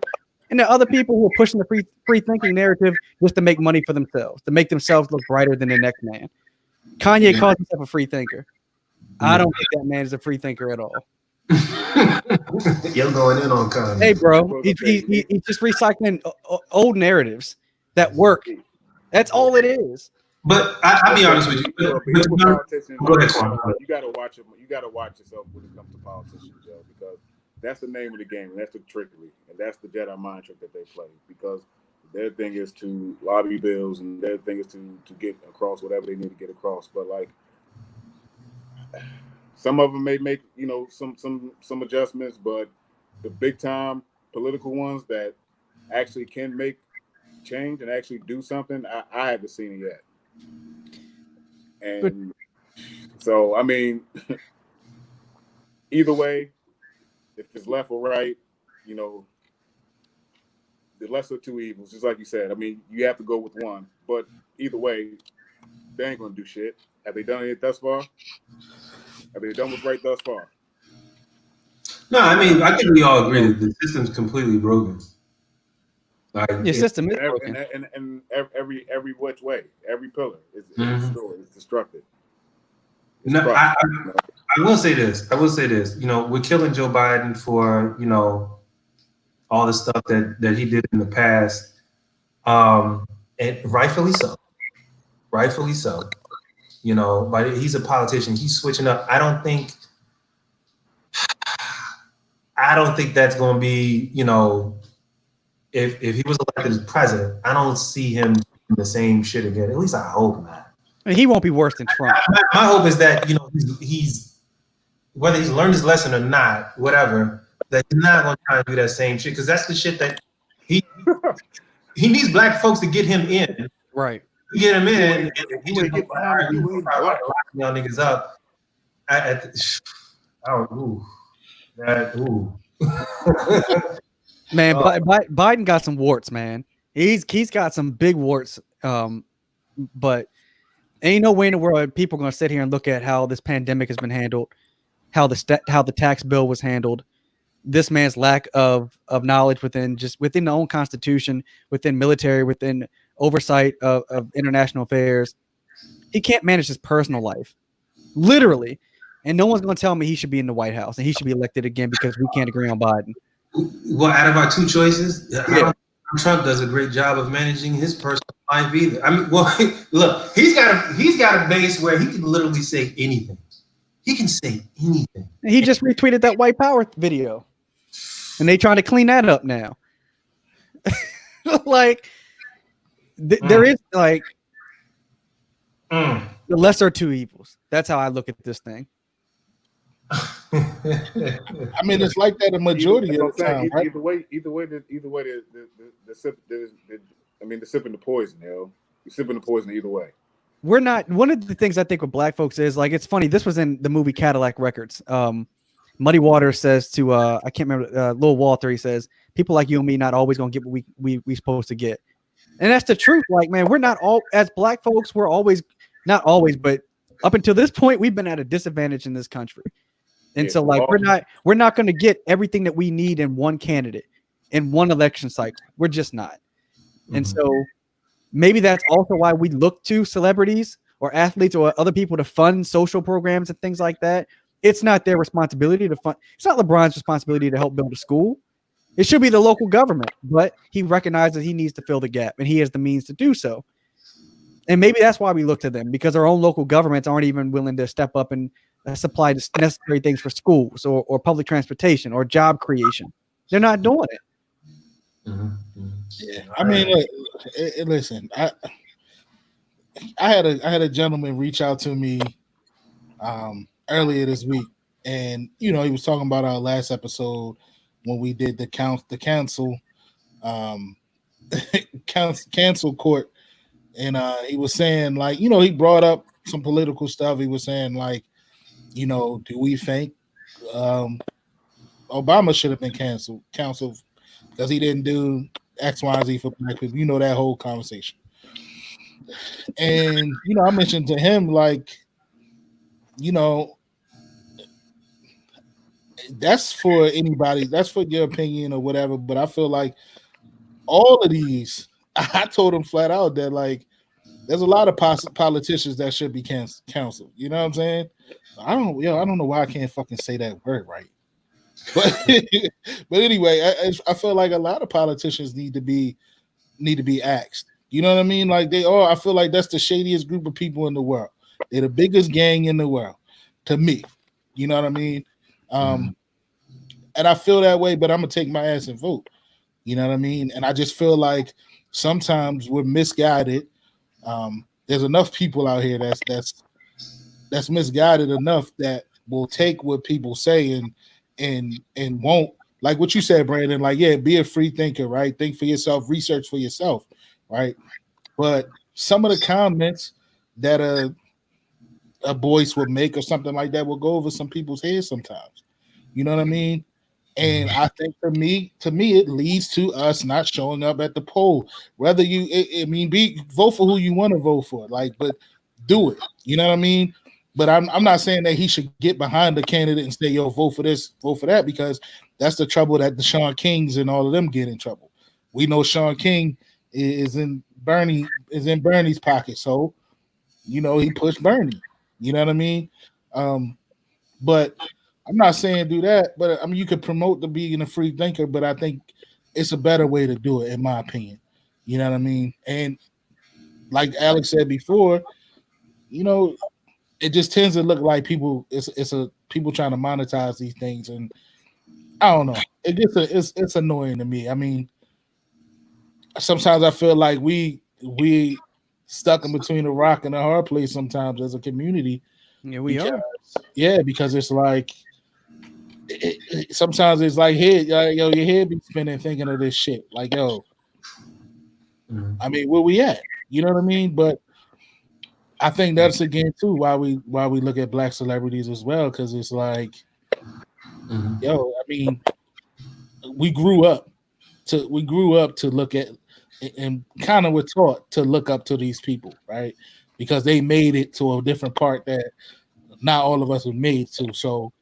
And there are other people who are pushing the free thinking narrative just to make money for themselves, to make themselves look brighter than the next man. Kanye calls himself a free thinker. I don't think that man is a free thinker at all. You're going in on Kanye. Hey, bro, he's just recycling old narratives that work. That's all it is. But I'll be honest with you. Go ahead, you gotta watch it. You gotta watch yourself when it comes to politicians, Joe, because that's the name of the game, and that's the trickery, and that's the Jedi mind trick that they play. Because their thing is to lobby bills, and their thing is to get across whatever they need to get across. But like, some of them may make some adjustments, but the big time political ones that actually can make change and actually do something, I haven't seen it yet. And so, I mean, either way, if it's left or right, the lesser of two evils, just like you said. I mean, you have to go with one, but either way, they ain't gonna do shit. Have they done it thus far? Have they done what's right thus far? No, I mean, I think we all agree that the system's completely broken. Like, Your system is broken. And every which way, every pillar is destroyed, it's destructed. I will say this. We're killing Joe Biden for all the stuff that he did in the past, and rightfully so. But he's a politician. He's switching up. I don't think that's going to be, if he was elected as president, I don't see him doing the same shit again. At least I hope not. And he won't be worse than Trump. My hope is that he's whether he's learned his lesson or not, whatever, that he's not going to try and do that same shit, because that's the shit that he needs black folks to get him in. Right. Get him in. He would get y'all niggas up. Man, Biden got some warts, man. He's got some big warts. But ain't no way in the world people are gonna sit here and look at how this pandemic has been handled, how the tax bill was handled, this man's lack of knowledge within the own constitution, within military, within oversight of international affairs. He can't manage his personal life, literally, and no one's gonna tell me he should be in the White House and he should be elected again because we can't agree on Biden. Well, out of our two choices, Trump does a great job of managing his personal life either. I mean, well, look, he's got a base where he can literally say anything. He can say anything. He just retweeted that white power video, and they trying to clean that up now. Like, there is like the lesser of two evils. That's how I look at this thing. I mean, it's like that a majority Either, of the time, right? either way, the sipping the poison, you're sipping the poison either way. We're not, one of the things I think with black folks is like, it's funny. This was in the movie Cadillac Records. Muddy Waters says to, I can't remember, Lil Walter, he says, people like you and me not always going to get what we supposed to get. And that's the truth. Like, man, we're not all, as black folks, we're always, not always, but up until this point, we've been at a disadvantage in this country. And so like, we're not going to get everything that we need in one candidate in one election cycle. We're just not. And so maybe that's also why we look to celebrities or athletes or other people to fund social programs and things like that. It's not their responsibility to fund. It's not LeBron's responsibility to help build a school. It should be the local government, but he recognizes he needs to fill the gap and he has the means to do so. And maybe that's why we look to them, because our own local governments aren't even willing to step up and supply the necessary things for schools or public transportation or job creation. They're not doing it. Yeah, I mean, look, listen, I had a gentleman reach out to me earlier this week, and he was talking about our last episode when we did the cancel court, and he was saying, like, he brought up some political stuff. He was saying, like, do we think Obama should have been canceled because he didn't do X, Y, and Z for black people? That whole conversation. And I mentioned to him, like, that's for anybody, that's for your opinion or whatever. But I feel like all of these, I told him flat out that, like, there's a lot of politicians that should be canceled. You know what I'm saying? I don't know why I can't fucking say that word right. But but anyway, I feel like a lot of politicians need to be axed. You know what I mean? Like, they are. I feel like that's the shadiest group of people in the world. They're the biggest gang in the world, to me. You know what I mean? And I feel that way, but I'm gonna take my ass and vote. You know what I mean? And I just feel like sometimes we're misguided. There's enough people out here that's misguided enough that will take what people say and won't, like what you said, Brandon. Like, yeah, be a free thinker, right? Think for yourself, research for yourself, right? But some of the comments that a voice would make or something like that will go over some people's heads sometimes. You know what I mean? And I think to me, it leads to us not showing up at the poll. Whether vote for who you want to vote for, like, but do it. You know what I mean? But I'm not saying that he should get behind the candidate and say, yo, vote for this, vote for that, because that's the trouble that the Sean Kings and all of them get in trouble. We know Sean King is in Bernie's pocket, so he pushed Bernie. You know what I mean? But I'm not saying do that, but I mean, you could promote the being a free thinker, but I think it's a better way to do it, in my opinion. You know what I mean? And like Alex said before, it just tends to look like people trying to monetize these things, and I don't know. It's annoying to me. I mean, sometimes I feel like we stuck in between a rock and a hard place sometimes as a community. Yeah, we are. Yeah, because it's like sometimes it's like, your head be spinning thinking of this shit. Like, yo, I mean, where we at? You know what I mean? But I think that's again too why we look at black celebrities as well, because it's like, yo, I mean, we grew up to look at and kind of were taught to look up to these people, right? Because they made it to a different part that not all of us have made to. So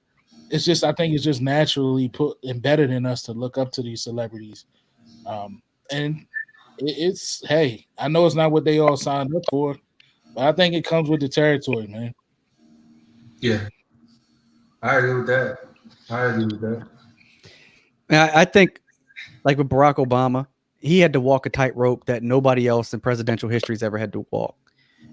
it's just, I think it's just naturally embedded in us to look up to these celebrities. And it's, hey, I know it's not what they all signed up for, but I think it comes with the territory, man. Yeah, I agree with that. I think, like with Barack Obama, he had to walk a tightrope that nobody else in presidential history has ever had to walk.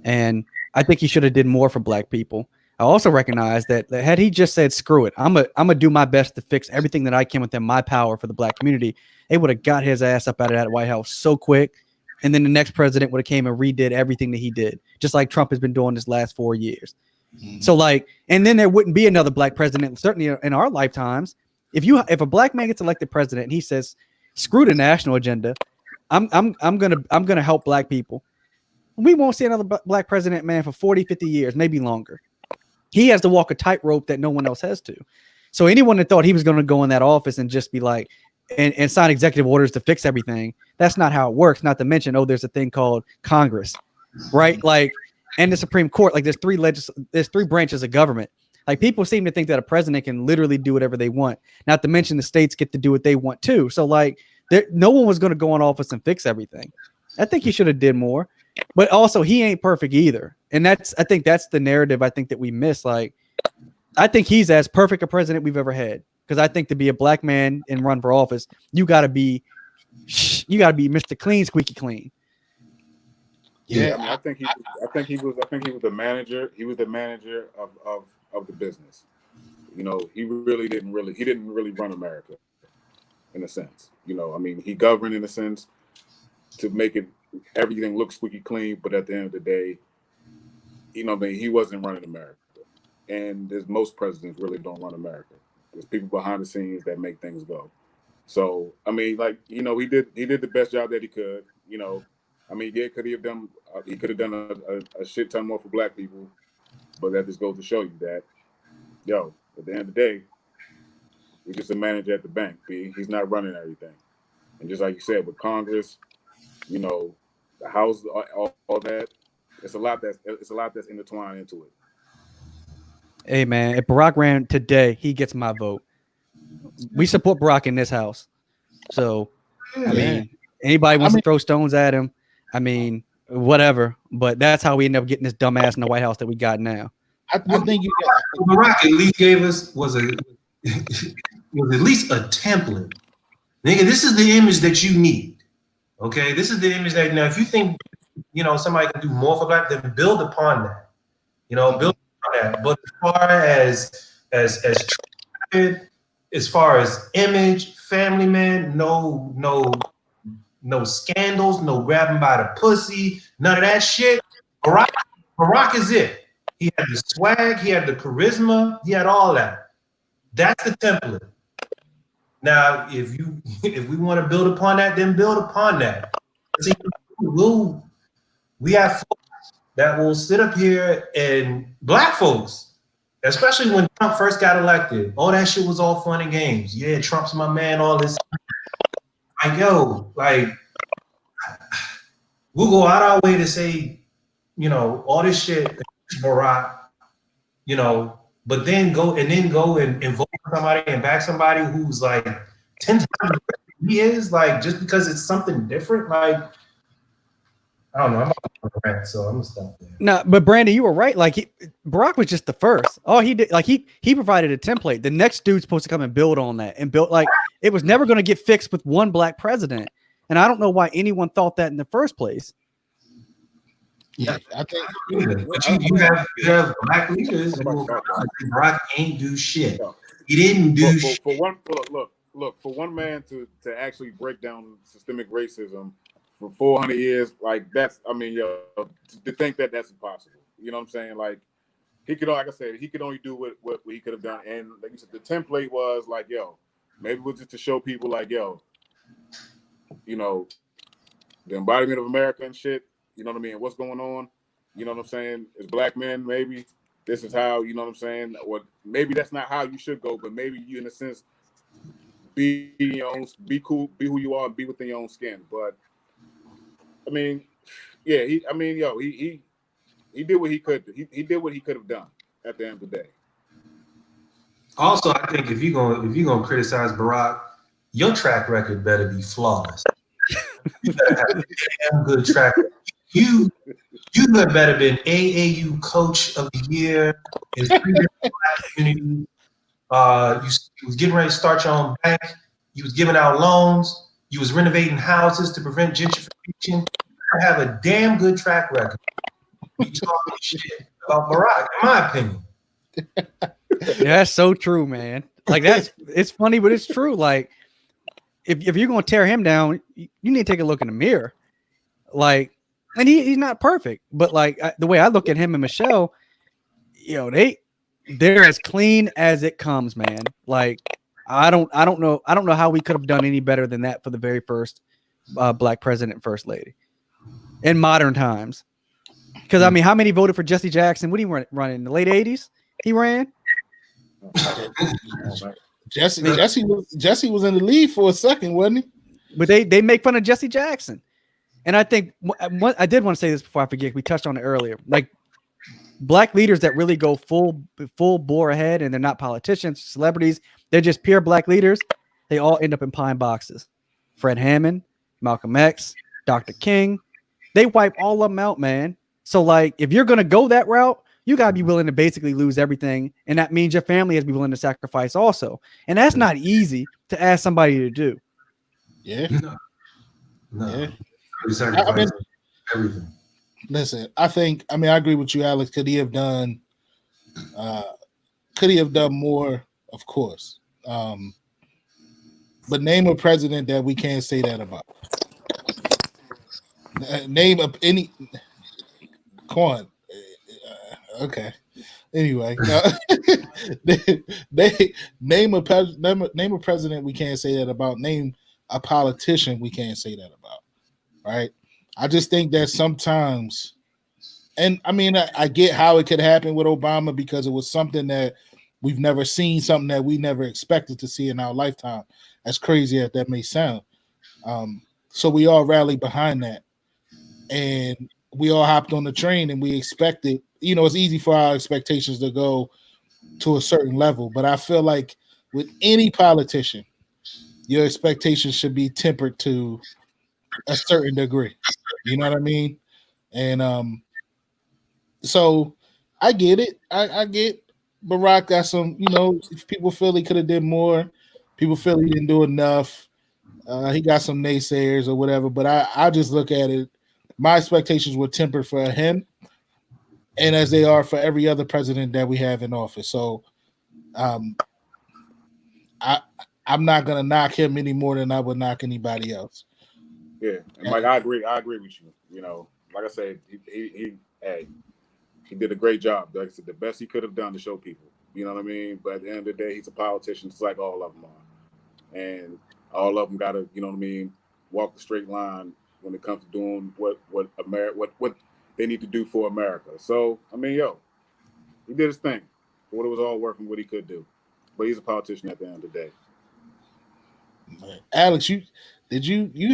And I think he should have did more for black people. I also recognize that had he just said, screw it, I'm gonna do my best to fix everything that I can within my power for the black community, they would have got his ass up out of that White House so quick. And then the next president would have came and redid everything that he did, just like Trump has been doing this last 4 years. So like, and then there wouldn't be another black president, certainly in our lifetimes. If a black man gets elected president and he says, "Screw the national agenda, I'm gonna help black people," we won't see another black president, man, for 40, 50 years, maybe longer. He has to walk a tightrope that no one else has to. So anyone that thought he was going to go in that office and just be like, and sign executive orders to fix everything, that's not how it works. Not to mention, there's a thing called Congress, right? Like, and the Supreme Court. Like, there's three branches of government. Like, people seem to think that a president can literally do whatever they want. Not to mention the states get to do what they want too. So like, no one was going to go in office and fix everything. I think he should have did more. But also, he ain't perfect either, and I think that's the narrative I think that we miss. Like, I think he's as perfect a president we've ever had, because I think to be a black man and run for office, you got to be Mr. Clean, squeaky clean. Yeah, I mean, I think he was the manager. He was the manager of the business. You know, he didn't really run America, in a sense. You know, I mean, he governed in a sense to make everything look squeaky clean, but at the end of the day, you know, I mean, he wasn't running America. And there's most presidents really don't run America. There's people behind the scenes that make things go. So, I mean, like, you know, he did the best job that he could. You know, I mean, yeah, he could have done a shit ton more for black people, but that just goes to show you that, at the end of the day, he's just a manager at the bank. He's not running everything. And just like you said, with Congress, you know, the House, all that, it's a lot that's intertwined into it. Hey man, if Barack ran today, he gets my vote. We support Barack in this house. So, I mean, anybody wants to throw stones at him, I mean, whatever. But that's how we end up getting this dumbass in the White House that we got now. I think Barack at least gave us was at least a template. Nigga, this is the image that you need. Okay, this is the image that, now if you think, you know, somebody can do more for black, then build upon that. You know, build upon that. But as far as image, family man, no scandals, no grabbing by the pussy, none of that shit. Barack is it. He had the swag, he had the charisma, he had all that. That's the template. Now, if we want to build upon that, then build upon that. See, we have folks that will sit up here, and black folks, especially when Trump first got elected, all that shit was all fun and games. Yeah, Trump's my man, all this. Like, yo, like, we'll go out our way to say, you know, all this shit, Barack, you know, but then go and vote for somebody and back somebody who's like 10 times better than he is, like, just because it's something different. Like, I don't know. I'm about to rant, so I'm gonna stop there. No, but Brandon, you were right. Like, Barack was just the first. All he did, like, he provided a template. The next dude's supposed to come and build on that, and build, like, it was never going to get fixed with one black president. And I don't know why anyone thought that in the first place. Yeah, I think. But you have black leaders who Barack ain't do shit. He didn't do shit. For one man to actually break down systemic racism for 400 years, like, that's, I mean, to think that that's impossible. You know what I'm saying? Like, he could, like I said, he could only do what he could have done. And like you said, the template was like, maybe it was just to show people like, you know, the embodiment of America and shit. You know what I mean? What's going on? You know what I'm saying? As black men, maybe this is how, you know what I'm saying? Or maybe that's not how you should go, but maybe you, in a sense, be your own, be cool, be who you are, and be within your own skin. But I mean, yeah, he did what he could do. He did what he could have done at the end of the day. Also, I think if you're gonna criticize Barack, your track record better be flawless. You better have a damn good track record. You have better been AAU Coach of the Year in 3 different black communities. You was getting ready to start your own bank. You was giving out loans. You was renovating houses to prevent gentrification. You have a damn good track record. You talking shit about Barack, in my opinion. Yeah, that's so true, man. Like, it's funny, but it's true. Like, if you're gonna tear him down, you need to take a look in the mirror. Like, and he's not perfect, but like, the way I look at him and Michelle, they're as clean as it comes, man. Like I don't know how we could have done any better than that for the very first black president and first lady in modern times. Because I mean, how many voted for Jesse Jackson? What did he run in the late 80s? He ran. Jesse was in the lead for a second, wasn't he? But they make fun of Jesse Jackson, and I think I did want to say this before I forget. We touched on it earlier. Like black leaders that really go full bore ahead, and they're not politicians, celebrities. They're just pure black leaders. They all end up in pine boxes. Fred Hammond, Malcolm X, Dr. King. They wipe all of them out, man. So like, if you're gonna go that route, you gotta be willing to basically lose everything, and that means your family has to be willing to sacrifice also. And that's not easy to ask somebody to do. Yeah. No. Yeah. You sacrifice everything. Listen, I agree with you, Alex. Could he have done more? Of course. But name a president that we can't say that about. Name of any. Come on. Okay. Anyway, name a president we can't say that about. Name a politician we can't say that about. Right? I just think that sometimes, and I mean, I get how it could happen with Obama because it was something that we've never seen, something that we never expected to see in our lifetime. As crazy as that may sound. So we all rallied behind that. And we all hopped on the train and we expected, it's easy for our expectations to go to a certain level. But I feel like with any politician, your expectations should be tempered to a certain degree. You know what I mean? And so I get it. I get Barack got some, if people feel he could have did more. People feel he didn't do enough. He got some naysayers or whatever. But I just look at it. My expectations were tempered for him, and as they are for every other president that we have in office. So I'm not gonna knock him any more than I would knock anybody else. Yeah, and Mike, I agree with you. Like I said, he did a great job. Like I said, the best he could have done to show people. You know what I mean? But at the end of the day, he's a politician, just like all of them are, and all of them got to, walk the straight line when it comes to doing what they need to do for America. So I mean, he did his thing. What it was all working, what he could do. But he's a politician at the end of the day. Alex, you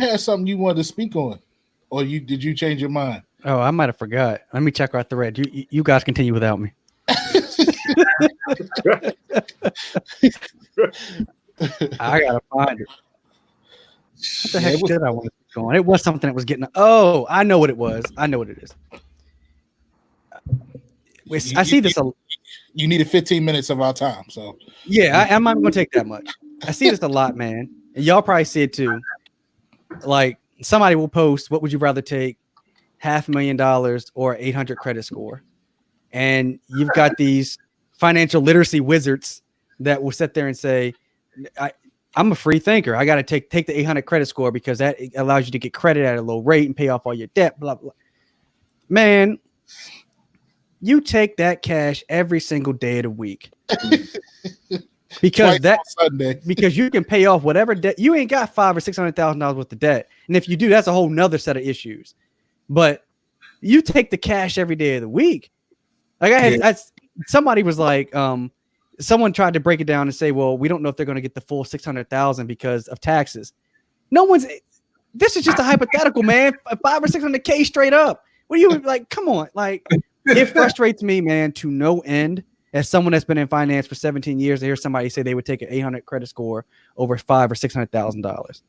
had something you wanted to speak on, or did you change your mind? Oh, I might have forgot. Let me check our thread. You guys continue without me. I gotta find it. What the heck did I want to keep going? It was something that was getting. Oh, I know what it was. I know what it is. I see this. You needed 15 minutes of our time, so yeah, I'm not going to take that much. I see this a lot, man, and y'all probably see it too. Like somebody will post, "What would you rather take, $500,000 or 800 credit score?" And you've got these financial literacy wizards that will sit there and say, I'm a free thinker. I got to take the 800 credit score because that allows you to get credit at a low rate and pay off all your debt, blah, blah. Man, you take that cash every single day of the week. because you can pay off whatever debt. You ain't got $500,000 or $600,000 worth of debt. And if you do, that's a whole nother set of issues. But you take the cash every day of the week. Like somebody was like, someone tried to break it down and say, well, we don't know if they're going to get the full 600,000 because of taxes. This is just a hypothetical, man. 500 or 600K straight up. What are you like? Come on. Like, it frustrates me, man, to no end as someone that's been in finance for 17 years to hear somebody say they would take an 800 credit score over $500,000 or $600,000.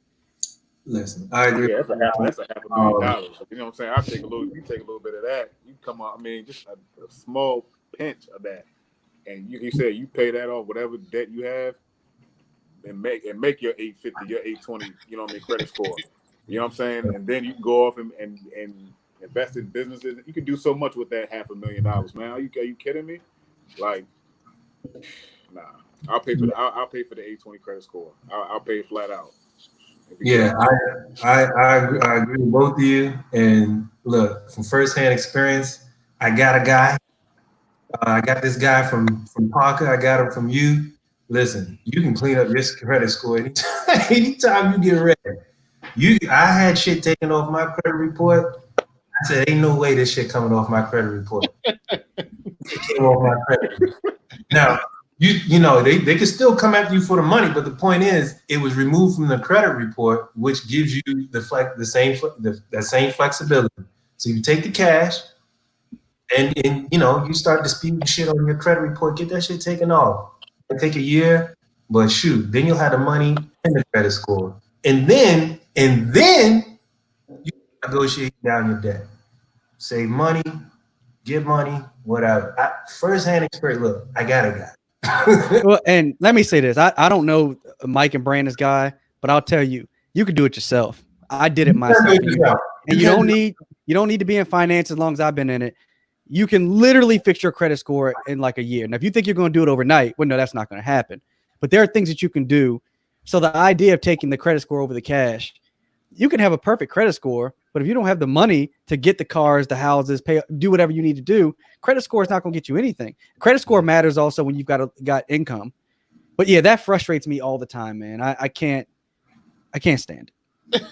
Listen, I agree. Yeah, that's a $500,000. You know what I'm saying? You take a little bit of that. You come on, just a small pinch of that. And you said you pay that off, whatever debt you have, and make your 850, your 820, credit score. You know what I'm saying? And then you can go off and invest in businesses. You can do so much with that $500,000, man. Are you kidding me? Like, nah. I'll pay for the 820 credit score. I'll pay it flat out. Yeah, I agree with both of you. And look, from firsthand experience, I got a guy I got this guy from Parker. I got him from you. Listen, you can clean up your credit score anytime you get ready. I had shit taken off my credit report. I said, ain't no way this shit coming off my credit report. It came off my credit report. Now, you know, they can still come after you for the money, but the point is, it was removed from the credit report, which gives you that same flexibility. So you take the cash, and you know, you start disputing shit on your credit report, get that shit taken off. It'll take a year, but shoot, then you'll have the money and the credit score, and then you negotiate down your debt, save money, get money, whatever. First-hand experience. Look, I got a guy. Well, and let me say this: I don't know Mike and Brandon's guy, but I'll tell you, you can do it yourself. I did it myself, and you don't need to be in finance as long as I've been in it. You can literally fix your credit score in like a year. Now, if you think you're going to do it overnight, well, no, that's not going to happen. But there are things that you can do. So the idea of taking the credit score over the cash, you can have a perfect credit score, but if you don't have the money to get the cars, the houses, do whatever you need to do, credit score is not going to get you anything. Credit score matters also when you've got income. But yeah, that frustrates me all the time, man. I can't stand it.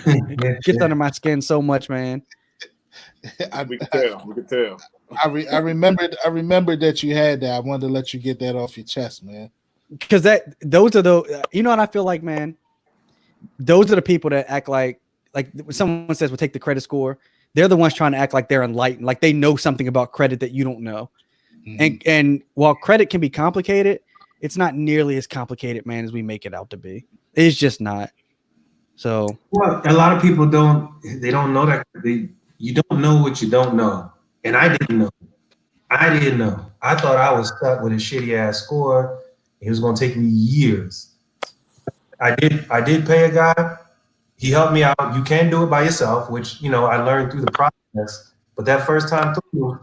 It gets under my skin so much, man. We can tell. I remembered that you had that. I wanted to let you get that off your chest, man. Because those are the, you know what I feel like, man? Those are the people that act like when someone says, we'll take the credit score, they're the ones trying to act like they're enlightened, like they know something about credit that you don't know. Mm-hmm. And while credit can be complicated, it's not nearly as complicated, man, as we make it out to be. It's just not. So, well, a lot of people don't know that. You don't know what you don't know. And I didn't know. I thought I was stuck with a shitty ass score. It was going to take me years. I did pay a guy. He helped me out. You can do it by yourself, which, you know, I learned through the process. But that first time through,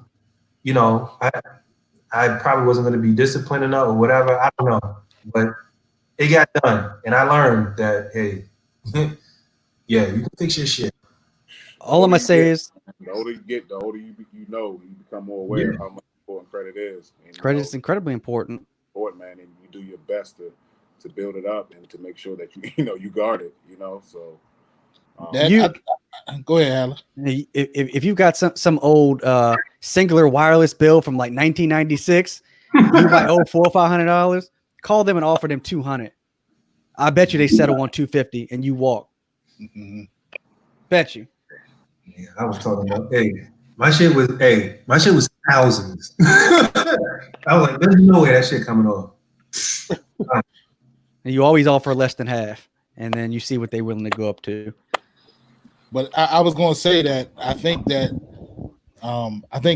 you know, I probably wasn't going to be disciplined enough or whatever. I don't know. But it got done. And I learned that, hey, yeah, you can fix your shit. All I'm going to say is, the older you get, the older you become more aware of how much important credit is. Credit is incredibly important. Man, and you do your best to build it up and to make sure that you guard it. You know, so go ahead, Alan. If you've got some old Singular wireless bill from like 1996, you might owe $400 or $500. Call them and offer them $200. I bet you they settle on $250 and you walk. Mm-hmm. Bet you. Yeah, I was talking about, my shit was thousands. I was like, there's no way that shit coming off. And you always offer less than half, and then you see what they're willing to go up to. But I was going to say that I think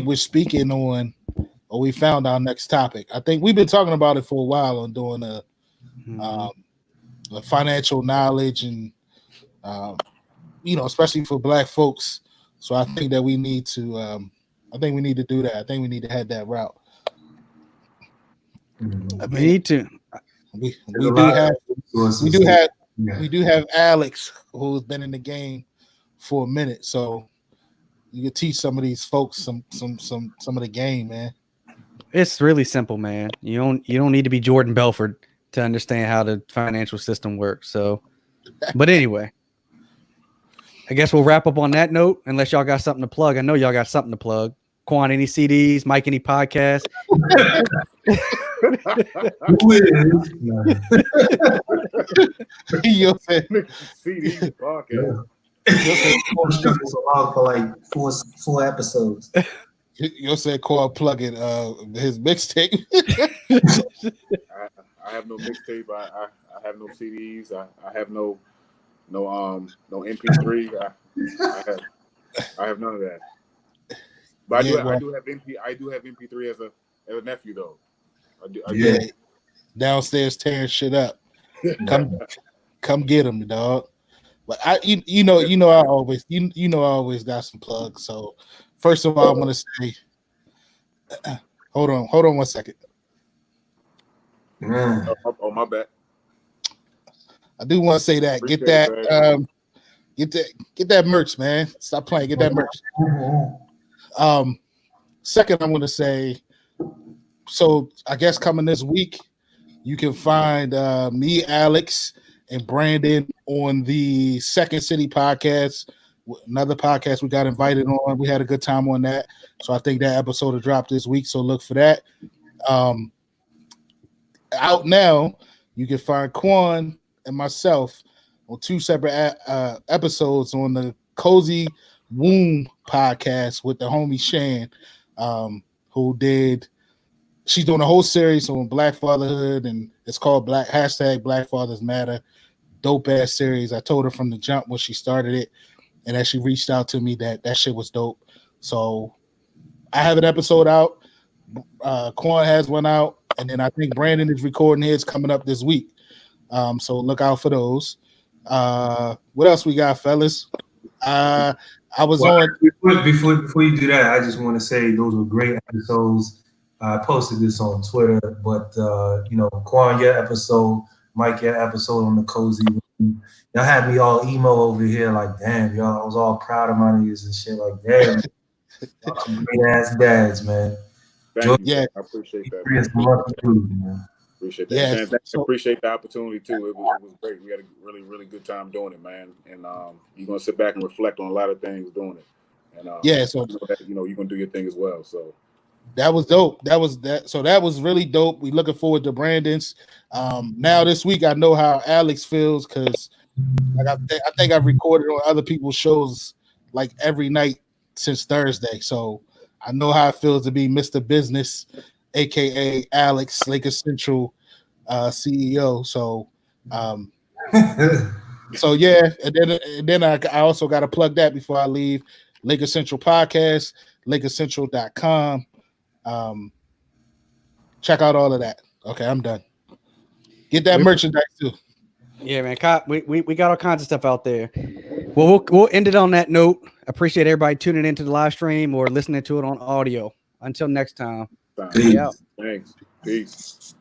we're speaking on, or we found our next topic. I think we've been talking about it for a while on doing a financial knowledge and especially for Black folks. So I think that we need to do that. I think we need to head that route. We need to. We do have Alex, who's been in the game for a minute, so you can teach some of these folks some of the game, man. It's really simple, man. You don't need to be Jordan Belfort to understand how the financial system works. So, but anyway, I guess we'll wrap up on that note. Unless y'all got something to plug, I know y'all got something to plug. Quan, any CDs? Mike, any podcast? You said CDs podcast. For like four episodes. You said Quan plugging his mixtape. I have no mixtape. I have no CDs. I have no MP3. I have none of that. But I do have MP3 as a nephew though. I do. Downstairs tearing shit up. Come get him, dog. But I always got some plugs. So first of all, I want to say, hold on 1 second. Oh, my bad. I do want to say that. Get that merch, man. Stop playing. Get that merch. second, I'm going to say, so I guess coming this week, you can find me, Alex, and Brandon on the Second City podcast, another podcast we got invited on. We had a good time on that. So I think that episode will drop this week. So look for that. Out now, you can find Quan and myself on 2 separate episodes on the Cozy Womb podcast with the homie Shan, she's doing a whole series on Black fatherhood, and it's called Black Fathers Matter. Dope ass series. I told her from the jump when she started it, and as she reached out to me that shit was dope. So I have an episode out. Quan has one out, and then I think Brandon is recording his coming up this week. So look out for those. What else we got, fellas? Before you do that, I just want to say those were great episodes. I posted this on Twitter, but Quan, your episode, Mike, your episode on the Cozy Room, y'all had me all emo over here, like, damn, y'all, I was all proud of my niggas and shit, like, damn, great ass dads, man. Thank you. I appreciate that. Man. Appreciate that. Yeah, Man, appreciate the opportunity too. It was great. We had a really, really good time doing it, man. And you're gonna sit back and reflect on a lot of things doing it. And so you're gonna do your thing as well. So that was dope. That was really dope. We looking forward to Brandon's. Now this week, I know how Alex feels because I think I've recorded on other people's shows like every night since Thursday. So I know how it feels to be Mr. Business, aka Alex, Lakers Central CEO. So yeah, and then I also got to plug that before I leave. Lakers Central podcast, LakersCentral.com. Check out all of that. Okay, I'm done. Get that merchandise too. Yeah, man. We got all kinds of stuff out there. Well, we'll end it on that note. Appreciate everybody tuning into the live stream or listening to it on audio. Until next time. Thanks. Peace.